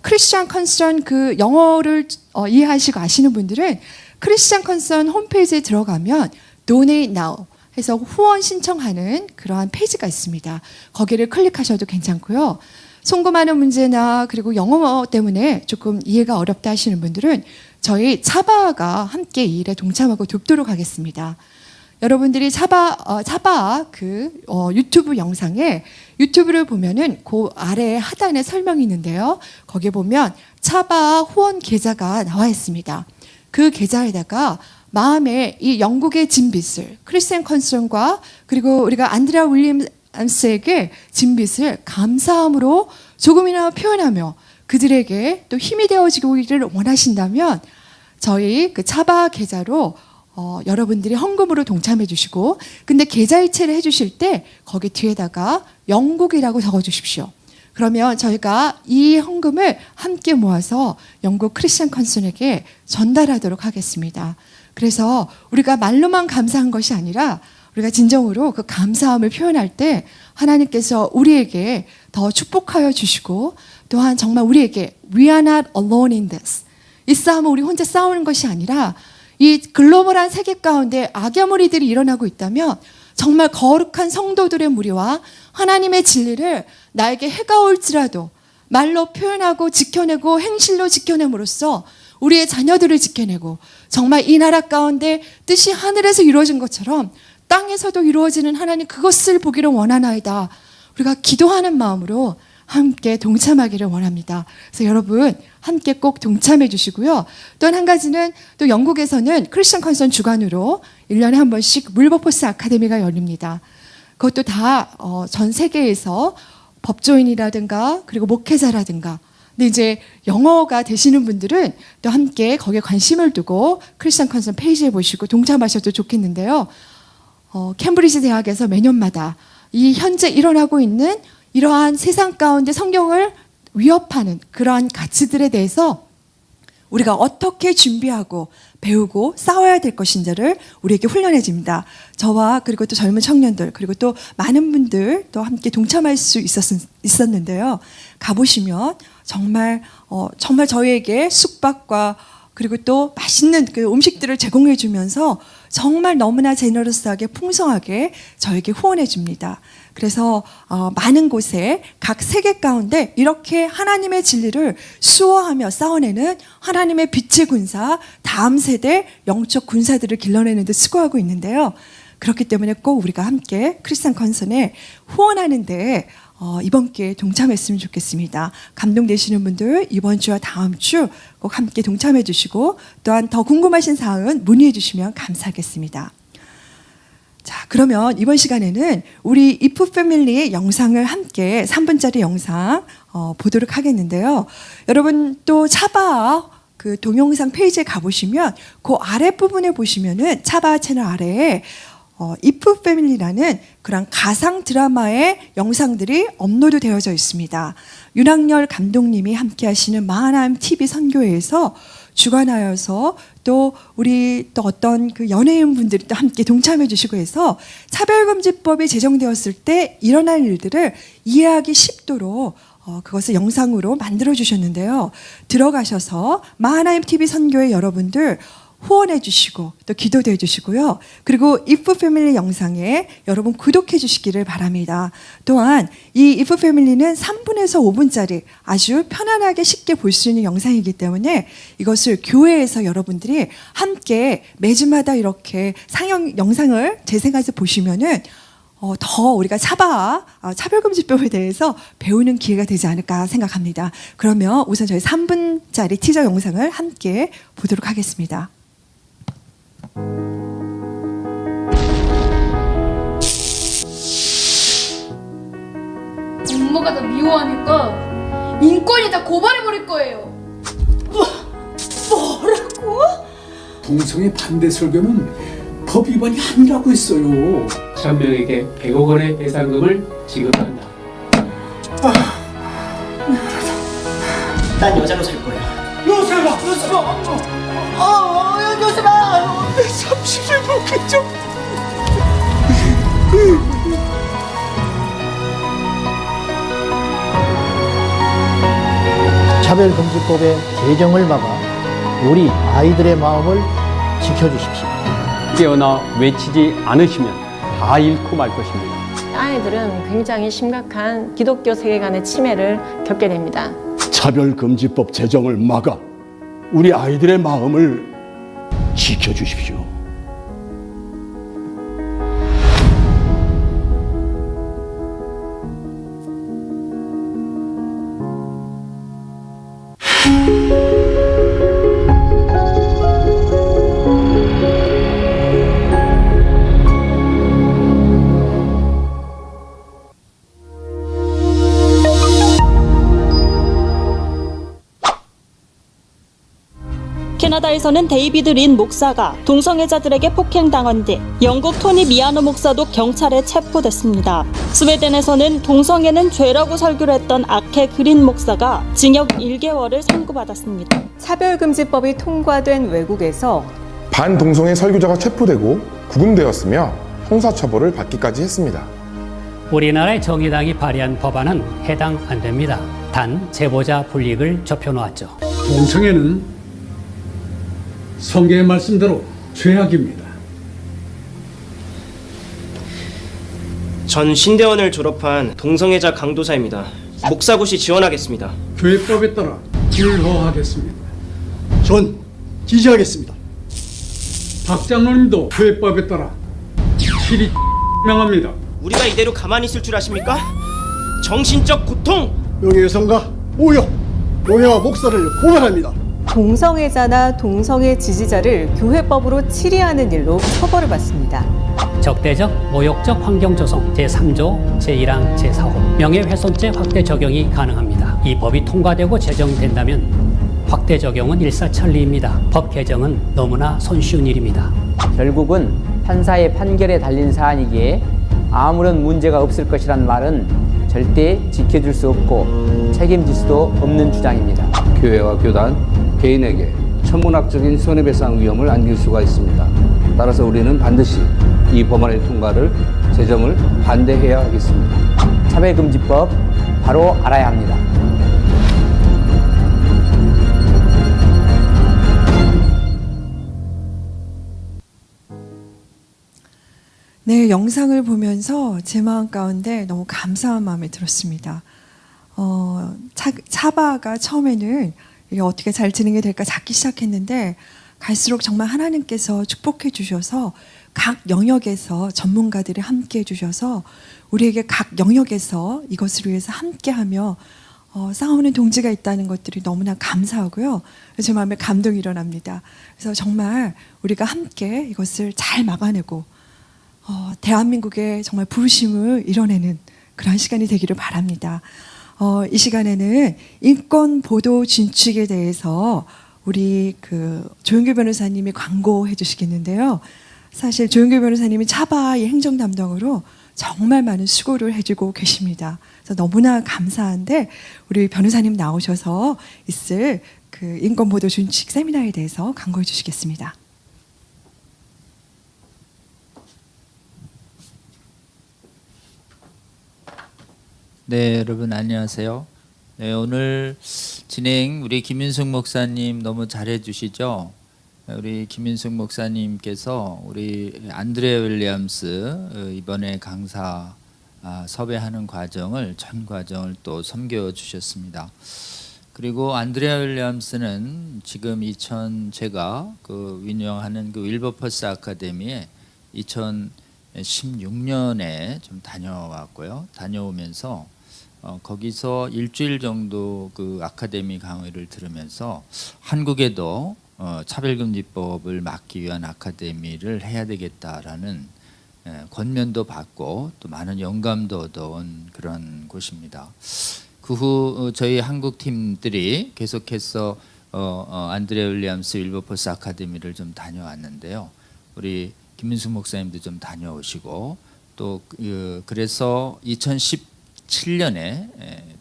크리스찬 컨선 그 영어를 이해하시고 아시는 분들은 크리스찬 컨선 홈페이지에 들어가면 Donate Now 해서 후원 신청하는 그러한 페이지가 있습니다. 거기를 클릭하셔도 괜찮고요. 송금하는 문제나 그리고 영어 때문에 조금 이해가 어렵다 하시는 분들은 저희 차바가 함께 이 일에 동참하고 돕도록 하겠습니다. 여러분들이 차바 유튜브 영상에 유튜브를 보면은 그 아래 하단에 설명이 있는데요. 거기에 보면 차바 후원 계좌가 나와 있습니다. 그 계좌에다가 마음에 이 영국의 진 빚을 크리스찬 컨슨과 그리고 우리가 안드레아 윌리엄스에게 진 빚을 감사함으로 조금이나마 표현하며 그들에게 또 힘이 되어지기를 원하신다면 저희 그 차바 계좌로 여러분들이 헌금으로 동참해 주시고 근데 계좌 이체를 해 주실 때 거기 뒤에다가 영국이라고 적어 주십시오. 그러면 저희가 이 헌금을 함께 모아서 영국 크리스찬 컨슨에게 전달하도록 하겠습니다. 그래서 우리가 말로만 감사한 것이 아니라 우리가 진정으로 그 감사함을 표현할 때 하나님께서 우리에게 더 축복하여 주시고 또한 정말 우리에게 We are not alone in this. 이 싸움은 우리 혼자 싸우는 것이 아니라 이 글로벌한 세계 가운데 악의 무리들이 일어나고 있다면 정말 거룩한 성도들의 무리와 하나님의 진리를 나에게 해가 올지라도 말로 표현하고 지켜내고 행실로 지켜냄으로써 우리의 자녀들을 지켜내고 정말 이 나라 가운데 뜻이 하늘에서 이루어진 것처럼 땅에서도 이루어지는 하나님 그것을 보기를 원하나이다. 우리가 기도하는 마음으로 함께 동참하기를 원합니다. 그래서 여러분 함께 꼭 동참해 주시고요. 또 한 가지는 또 영국에서는 크리스천 컨선 주관으로 1년에 한 번씩 물버포스 아카데미가 열립니다. 그것도 다 전 세계에서 법조인이라든가 그리고 목회자라든가 근데 이제 영어가 되시는 분들은 또 함께 거기에 관심을 두고 크리스천 컨선 페이지에 보시고 동참하셔도 좋겠는데요. 캠브리지 대학에서 매년마다 이 현재 일어나고 있는 이러한 세상 가운데 성경을 위협하는 그러한 가치들에 대해서 우리가 어떻게 준비하고 배우고 싸워야 될 것인지를 우리에게 훈련해 줍니다. 저와 그리고 또 젊은 청년들 그리고 또 많은 분들 또 함께 동참할 수 있었는데요. 가보시면 정말 저희에게 숙박과 그리고 또 맛있는 그 음식들을 제공해 주면서 정말 너무나 제너러스하게 풍성하게 저에게 후원해 줍니다. 그래서 많은 곳에 각 세계 가운데 이렇게 하나님의 진리를 수호하며 싸워내는 하나님의 빛의 군사 다음 세대 영적 군사들을 길러내는 데 수고하고 있는데요. 그렇기 때문에 꼭 우리가 함께 크리스찬 컨선에 후원하는 데 이번 기회에 동참했으면 좋겠습니다. 감동되시는 분들 이번 주와 다음 주 꼭 함께 동참해 주시고 또한 더 궁금하신 사항은 문의해 주시면 감사하겠습니다. 자, 그러면 이번 시간에는 우리 이프 패밀리 영상을 함께 3분짜리 영상 보도록 하겠는데요. 여러분 또 차바 그 동영상 페이지에 가보시면 그 아랫부분에 보시면은 차바 채널 아래에 이프 패밀리라는 그런 가상 드라마의 영상들이 업로드 되어져 있습니다. 윤학열 감독님이 함께 하시는 마하나임 TV 선교회에서 주관하여서 또 우리 또 어떤 그 연예인분들이 또 함께 동참해 주시고 해서 차별금지법이 제정되었을 때 일어날 일들을 이해하기 쉽도록 그것을 영상으로 만들어 주셨는데요. 들어가셔서 마하나임 TV 선교회 여러분들 후원해 주시고 또 기도도 해 주시고요. 그리고 이프 패밀리 영상에 여러분 구독해 주시기를 바랍니다. 또한 이 이프 패밀리는 3분에서 5분짜리 아주 편안하게 쉽게 볼 수 있는 영상이기 때문에 이것을 교회에서 여러분들이 함께 매주마다 이렇게 상영 영상을 재생해서 보시면은 더 우리가 차별금지법에 대해서 배우는 기회가 되지 않을까 생각합니다. 그러면 우선 저희 3분짜리 티저 영상을 함께 보도록 하겠습니다. 엄마가 나 미워하니까 인권위에다 고발해버릴 거예요. 뭐라고? 동성애 반대 설교는 법 위반이 아니라고 했어요. 천명에게 100억 원의 배상금을 지급한다. 난 여자로 살 거야. 요셉아! 30일 그쪽. 차별금지법의 제정을 막아 우리 아이들의 마음을 지켜주십시오. 깨어나 외치지 않으시면 다 잃고 말 것입니다. 아이들은 굉장히 심각한 기독교 세계관의 침해를 겪게 됩니다. 차별금지법 제정을 막아 우리 아이들의 마음을 지켜주십시오. 캐나다에서는 데이비드 린 목사가 동성애자들에게 폭행당한 뒤 영국 토니 미아노 목사도 경찰에 체포됐습니다. 스웨덴에서는 동성애는 죄라고 설교를 했던 아케 그린 목사가 징역 1개월을 선고받았습니다. 차별금지법이 통과된 외국에서 반동성애 설교자가 체포되고 구금되었으며 형사처벌을 받기까지 했습니다. 우리나라의 정의당이 발의한 법안은 해당 안 됩니다. 단 제보자 불이익을 좁혀놓았죠. 동성애는 성경의 말씀대로 죄악입니다. 전 신대원을 졸업한 동성애자 강도사입니다. 목사고시 지원하겠습니다. 교회법에 따라 불허하겠습니다. 전 지지하겠습니다. 박 장로님도 교회법에 따라 실히 명합니다. 우리가 이대로 가만히 있을 줄 아십니까? 정신적 고통! 명예훼손과 모욕, 교회와 목사를 고발합니다. 동성애자나 동성애 지지자를 교회법으로 치리하는 일로 처벌을 받습니다. 적대적, 모욕적 환경 조성 제3조, 제1항, 제4호 명예훼손죄 확대 적용이 가능합니다. 이 법이 통과되고 제정된다면 확대 적용은 일사천리입니다. 법 개정은 너무나 손쉬운 일입니다. 결국은 판사의 판결에 달린 사안이기에 아무런 문제가 없을 것이란 말은 절대 지켜줄 수 없고 책임질 수도 없는 주장입니다. 교회와 교단, 개인에게 천문학적인 손해배상 위험을 안길 수가 있습니다. 따라서 우리는 반드시 이 법안의 통과를 제정을 반대해야 하겠습니다. 차별금지법 바로 알아야 합니다. 네, 영상을 보면서 제 마음 가운데 너무 감사한 마음이 들었습니다. 차바가 처음에는 이게 어떻게 잘 진행이 될까 찾기 시작했는데 갈수록 정말 하나님께서 축복해 주셔서 각 영역에서 전문가들이 함께 해 주셔서 우리에게 각 영역에서 이것을 위해서 함께하며 싸우는 동지가 있다는 것들이 너무나 감사하고요. 제 마음에 감동이 일어납니다. 그래서 정말 우리가 함께 이것을 잘 막아내고 대한민국의 정말 부르심을 이뤄내는 그런 시간이 되기를 바랍니다. 이 시간에는 인권 보도 준칙에 대해서 우리 조영규 변호사님이 광고해 주시겠는데요. 사실 조영규 변호사님이 차바의 행정 담당으로 정말 많은 수고를 해주고 계십니다. 그래서 너무나 감사한데 우리 변호사님 나오셔서 있을 인권 보도 준칙 세미나에 대해서 광고해 주시겠습니다. 네, 여러분 안녕하세요. 네, 오늘 진행 우리 김윤숙 목사님 너무 잘해 주시죠. 우리 김윤숙 목사님께서 우리 안드레아 윌리엄스 이번에 강사 섭외하는 과정을 전 과정을 또 섬겨 주셨습니다. 그리고 안드레아 윌리엄스는 지금 제가 운영하는 윌버퍼스 아카데미에 16년에 좀 다녀왔고요. 다녀오면서 거기서 일주일 정도 그 아카데미 강의를 들으면서 한국에도 차별금지법을 막기 위한 아카데미를 해야 되겠다라는 권면도 받고 또 많은 영감도 얻어온 그런 곳입니다. 그 후 저희 한국 팀들이 계속해서 안드레아 윌리엄스 윌버포스 아카데미를 좀 다녀왔는데요. 우리 김민숙 목사님도 좀 다녀오시고 또 그래서 2017년에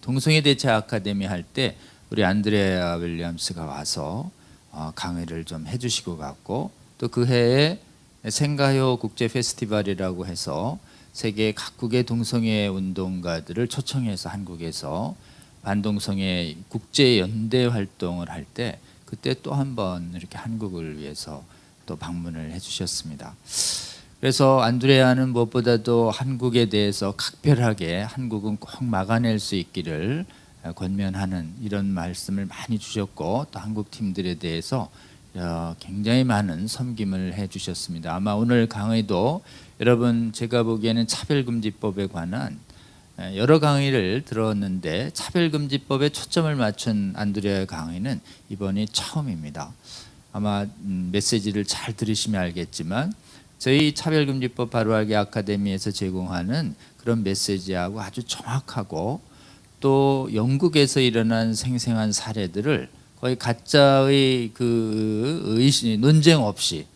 동성애 대체 아카데미 할 때 우리 안드레아 윌리엄스가 와서 강의를 좀 해주시고 갔고 또 그 해에 생가요 국제 페스티벌이라고 해서 세계 각국의 동성애 운동가들을 초청해서 한국에서 반동성애 국제 연대 활동을 할 때 그때 또 한 번 이렇게 한국을 위해서 또 방문을 해주셨습니다. 그래서 안드레아는 무엇보다도 한국에 대해서 각별하게 한국은 꼭 막아낼 수 있기를 권면하는 이런 말씀을 많이 주셨고 또 한국 팀들에 대해서 굉장히 많은 섬김을 해주셨습니다. 아마 오늘 강의도 여러분 제가 보기에는 차별금지법에 관한 여러 강의를 들었는데 차별금지법에 초점을 맞춘 안드레아 강의는 이번이 처음입니다. 아마 메시지를 잘 들으시면 알겠지만 저희 차별금지법 바로알기 아카데미에서 제공하는 그런 메시지하고 아주 정확하고 또 영국에서 일어난 생생한 사례들을 거의 가짜의 그 논쟁 없이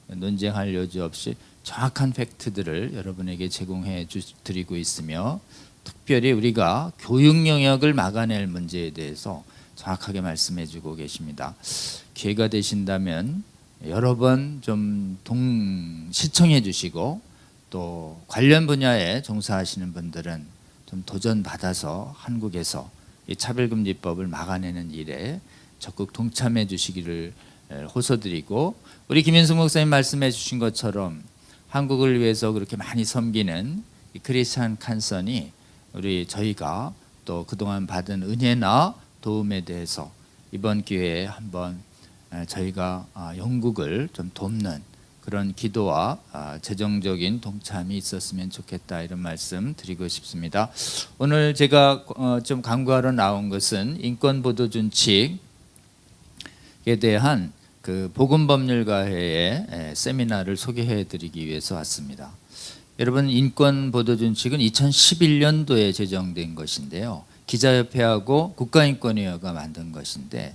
논쟁할 여지 없이 정확한 팩트들을 여러분에게 제공해 드리고 있으며 특별히 우리가 교육 영역을 막아낼 문제에 대해서 정확하게 말씀해 주고 계십니다. 기회가 되신다면 여러 번 좀 시청해 주시고 또 관련 분야에 종사하시는 분들은 좀 도전받아서 한국에서 이 차별금지법을 막아내는 일에 적극 동참해 주시기를 호소드리고 우리 김윤숙 목사님 말씀해 주신 것처럼 한국을 위해서 그렇게 많이 섬기는 이 크리스찬 칸선이 저희가 또 그동안 받은 은혜나 도움에 대해서 이번 기회에 한번 저희가 영국을 좀 돕는 그런 기도와 재정적인 동참이 있었으면 좋겠다 이런 말씀 드리고 싶습니다. 오늘 제가 좀 강구하러 나온 것은 인권보도준칙에 대한 그 복음법률가회의 세미나를 소개해 드리기 위해서 왔습니다. 여러분 인권보도준칙은 2011년도에 제정된 것인데요. 기자협회하고 국가인권위원회가 만든 것인데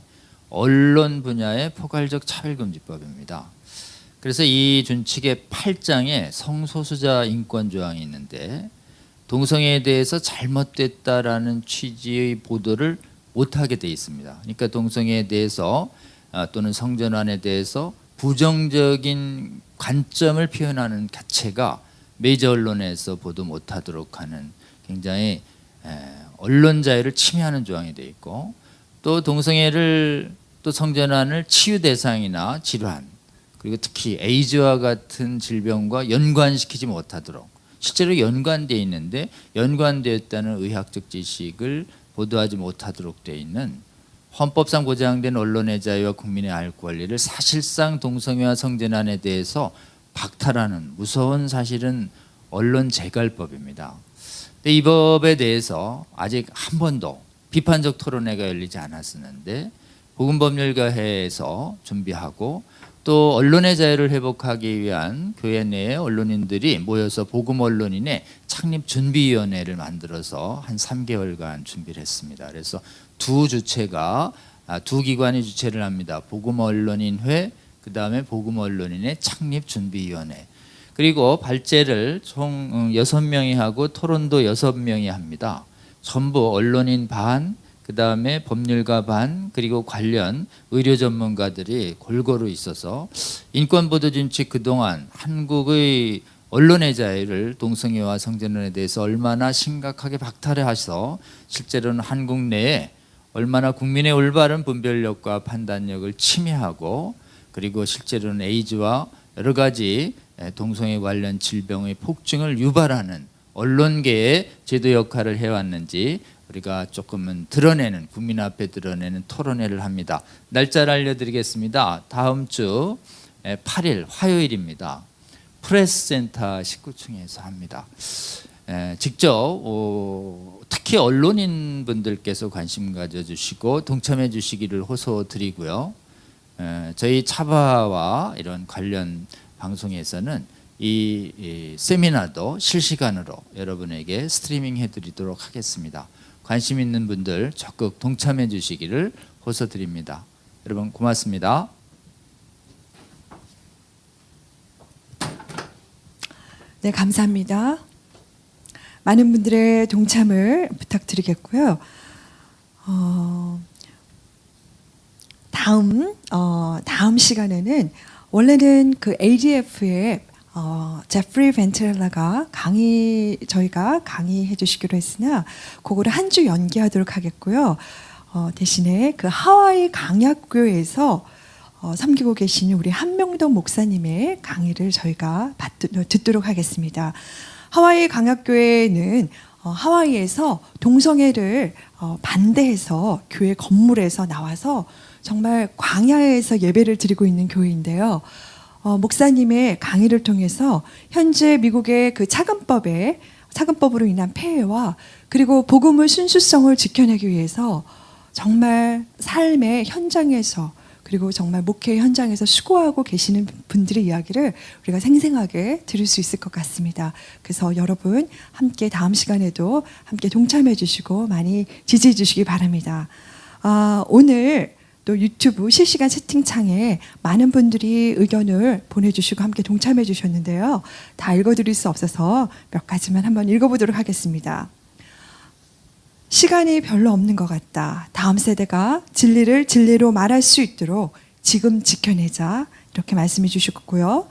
언론 분야의 포괄적 차별금지법입니다. 그래서 이 준칙의 8장에 성소수자 인권 조항이 있는데 동성애에 대해서 잘못됐다라는 취지의 보도를 못하게 돼 있습니다. 그러니까 동성애에 대해서 또는 성전환에 대해서 부정적인 관점을 표현하는 자체가 메이저 언론에서 보도 못하도록 하는 굉장히 언론 자유를 침해하는 조항이 되어 있고 또 동성애를 또 성전환을 치유 대상이나 질환 그리고 특히 에이즈와 같은 질병과 연관시키지 못하도록 실제로 연관되어 있는데 연관되었다는 의학적 지식을 보도하지 못하도록 되어 있는 헌법상 보장된 언론의 자유와 국민의 알 권리를 사실상 동성애와 성전환에 대해서 박탈하는 무서운 사실은 언론 재갈법입니다. 근데 이 법에 대해서 아직 한 번도 비판적 토론회가 열리지 않았었는데 복음법률가회에서 준비하고 또 언론의 자유를 회복하기 위한 교회 내의 언론인들이 모여서 복음언론인의 창립준비위원회를 만들어서 한 3개월간 준비를 했습니다. 그래서 두 기관이 주최를 합니다. 복음언론인회 그 다음에 복음언론인의 창립준비위원회 그리고 발제를 총 6명이 하고 토론도 6명이 합니다. 전부 언론인 반 그 다음에 법률가 반 그리고 관련 의료 전문가들이 골고루 있어서 인권보도준칙 그동안 한국의 언론의 자유를 동성애와 성전환에 대해서 얼마나 심각하게 박탈해서 실제로는 한국 내에 얼마나 국민의 올바른 분별력과 판단력을 침해하고 그리고 실제로는 에이즈와 여러 가지 동성애 관련 질병의 폭증을 유발하는 언론계의 제도 역할을 해왔는지 우리가 조금은 드러내는 국민 앞에 드러내는 토론회를 합니다. 날짜를 알려드리겠습니다. 다음 주 8일 화요일입니다. 프레스센터 19층에서 합니다. 직접 특히 언론인 분들께서 관심 가져주시고 동참해 주시기를 호소드리고요. 저희 차바와 이런 관련 방송에서는 이 세미나도 실시간으로 여러분에게 스트리밍 해드리도록 하겠습니다. 관심 있는 분들 적극 동참해 주시기를 호소드립니다. 여러분 고맙습니다. 네, 감사합니다. 많은 분들의 동참을 부탁드리겠고요. 다음 시간에는 원래는 그 ADF의 제프리 벤트렐라가 저희가 강의해 주시기로 했으나 그거를 한 주 연기하도록 하겠고요. 대신에 그 하와이 강약교회에서 섬기고 계시는 우리 한명동 목사님의 강의를 저희가 듣도록 하겠습니다. 하와이 강약교회는 하와이에서 동성애를 반대해서 교회 건물에서 나와서 정말 광야에서 예배를 드리고 있는 교회인데요. 목사님의 강의를 통해서 현재 미국의 그 차근법으로 인한 폐해와 그리고 복음의 순수성을 지켜내기 위해서 정말 삶의 현장에서 그리고 정말 목회 현장에서 수고하고 계시는 분들의 이야기를 우리가 생생하게 들을 수 있을 것 같습니다. 그래서 여러분 함께 다음 시간에도 함께 동참해 주시고 많이 지지해 주시기 바랍니다. 오늘 또 유튜브 실시간 채팅창에 많은 분들이 의견을 보내주시고 함께 동참해 주셨는데요. 다 읽어드릴 수 없어서 몇 가지만 한번 읽어보도록 하겠습니다. 시간이 별로 없는 것 같다. 다음 세대가 진리를 진리로 말할 수 있도록 지금 지켜내자. 이렇게 말씀해 주셨고요.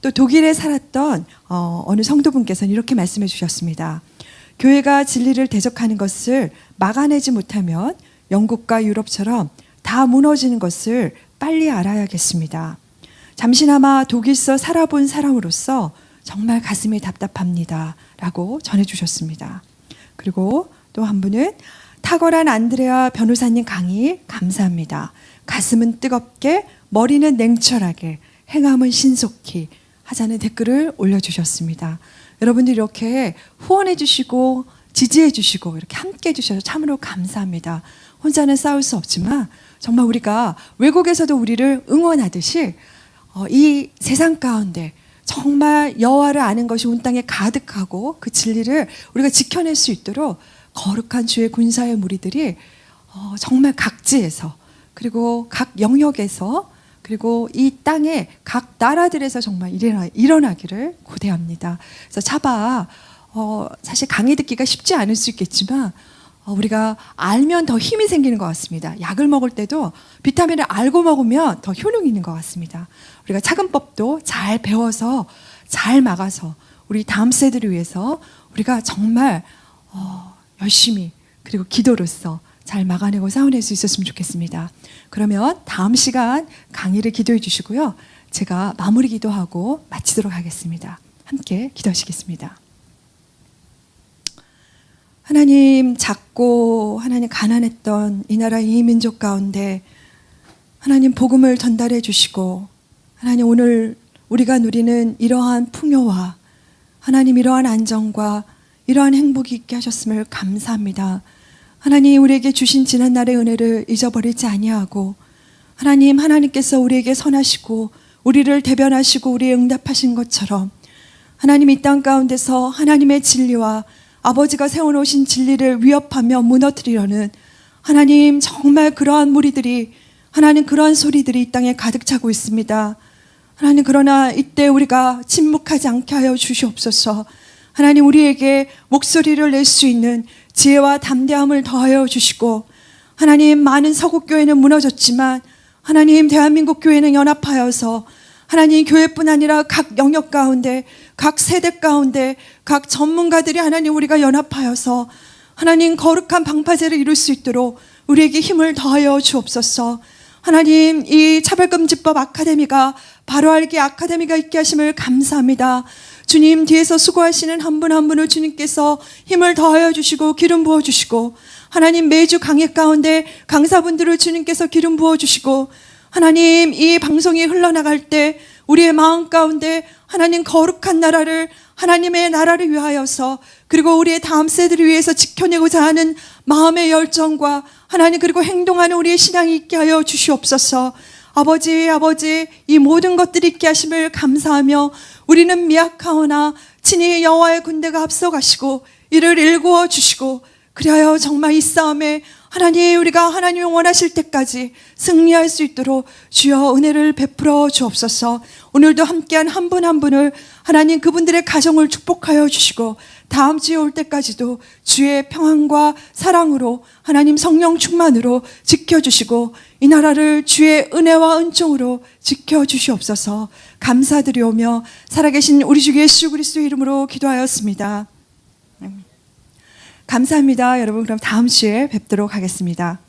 또 독일에 살았던 어느 성도분께서는 이렇게 말씀해 주셨습니다. 교회가 진리를 대적하는 것을 막아내지 못하면 영국과 유럽처럼 다 무너지는 것을 빨리 알아야겠습니다. 잠시나마 독일서 살아본 사람으로서 정말 가슴이 답답합니다. 라고 전해주셨습니다. 그리고 또 한 분은 탁월한 안드레아 변호사님 강의 감사합니다. 가슴은 뜨겁게 머리는 냉철하게 행함은 신속히 하자는 댓글을 올려주셨습니다. 여러분들 이렇게 후원해 주시고 지지해 주시고 이렇게 함께 해 주셔서 참으로 감사합니다. 혼자는 싸울 수 없지만 정말 우리가 외국에서도 우리를 응원하듯이 이 세상 가운데 정말 여호와를 아는 것이 온 땅에 가득하고 그 진리를 우리가 지켜낼 수 있도록 거룩한 주의 군사의 무리들이 정말 각지에서 그리고 각 영역에서 그리고 이 땅의 각 나라들에서 정말 일어나기를 고대합니다. 그래서 차바 사실 강의 듣기가 쉽지 않을 수 있겠지만 우리가 알면 더 힘이 생기는 것 같습니다. 약을 먹을 때도 비타민을 알고 먹으면 더 효능이 있는 것 같습니다. 우리가 차근법도 잘 배워서 잘 막아서 우리 다음 세대를 위해서 우리가 정말 열심히 그리고 기도로서 잘 막아내고 싸워낼 수 있었으면 좋겠습니다. 그러면 다음 시간 강의를 기도해 주시고요. 제가 마무리 기도하고 마치도록 하겠습니다. 함께 기도하시겠습니다. 하나님, 작고 하나님 가난했던 이 나라 이 민족 가운데 하나님 복음을 전달해 주시고 하나님 오늘 우리가 누리는 이러한 풍요와 하나님 이러한 안정과 이러한 행복이 있게 하셨음을 감사합니다. 하나님 우리에게 주신 지난날의 은혜를 잊어버리지 아니하고 하나님께서 우리에게 선하시고 우리를 대변하시고 우리의 응답하신 것처럼 하나님 이 땅 가운데서 하나님의 진리와 아버지가 세워놓으신 진리를 위협하며 무너뜨리려는 하나님 정말 그러한 무리들이 하나님 그러한 소리들이 이 땅에 가득 차고 있습니다. 하나님 그러나 이때 우리가 침묵하지 않게 하여 주시옵소서. 하나님 우리에게 목소리를 낼 수 있는 지혜와 담대함을 더하여 주시고 하나님 많은 서구교회는 무너졌지만 하나님 대한민국 교회는 연합하여서 하나님 교회뿐 아니라 각 영역 가운데 각 세대 가운데 각 전문가들이 하나님 우리가 연합하여서 하나님 거룩한 방파제를 이룰 수 있도록 우리에게 힘을 더하여 주옵소서. 하나님 이 차별금지법 아카데미가 바로 알기 아카데미가 있게 하심을 감사합니다. 주님 뒤에서 수고하시는 한 분 한 분을 주님께서 힘을 더하여 주시고 기름 부어주시고 하나님 매주 강의 가운데 강사분들을 주님께서 기름 부어주시고 하나님 이 방송이 흘러나갈 때 우리의 마음 가운데 하나님 거룩한 나라를 하나님의 나라를 위하여서 그리고 우리의 다음 세대를 위해서 지켜내고자 하는 마음의 열정과 하나님 그리고 행동하는 우리의 신앙이 있게 하여 주시옵소서. 아버지 이 모든 것들이 있게 하심을 감사하며 우리는 미약하오나 친히 여호와의 군대가 앞서가시고 이를 일구어 주시고 그리하여 정말 이 싸움에 하나님 우리가 하나님이 원하실 때까지 승리할 수 있도록 주여 은혜를 베풀어 주옵소서. 오늘도 함께한 한 분 한 분을 하나님 그분들의 가정을 축복하여 주시고 다음 주에 올 때까지도 주의 평안과 사랑으로 하나님 성령 충만으로 지켜주시고 이 나라를 주의 은혜와 은총으로 지켜주시옵소서. 감사드리오며 살아계신 우리 주 예수 그리스도의 이름으로 기도하였습니다. 감사합니다. 여러분 그럼 다음 주에 뵙도록 하겠습니다.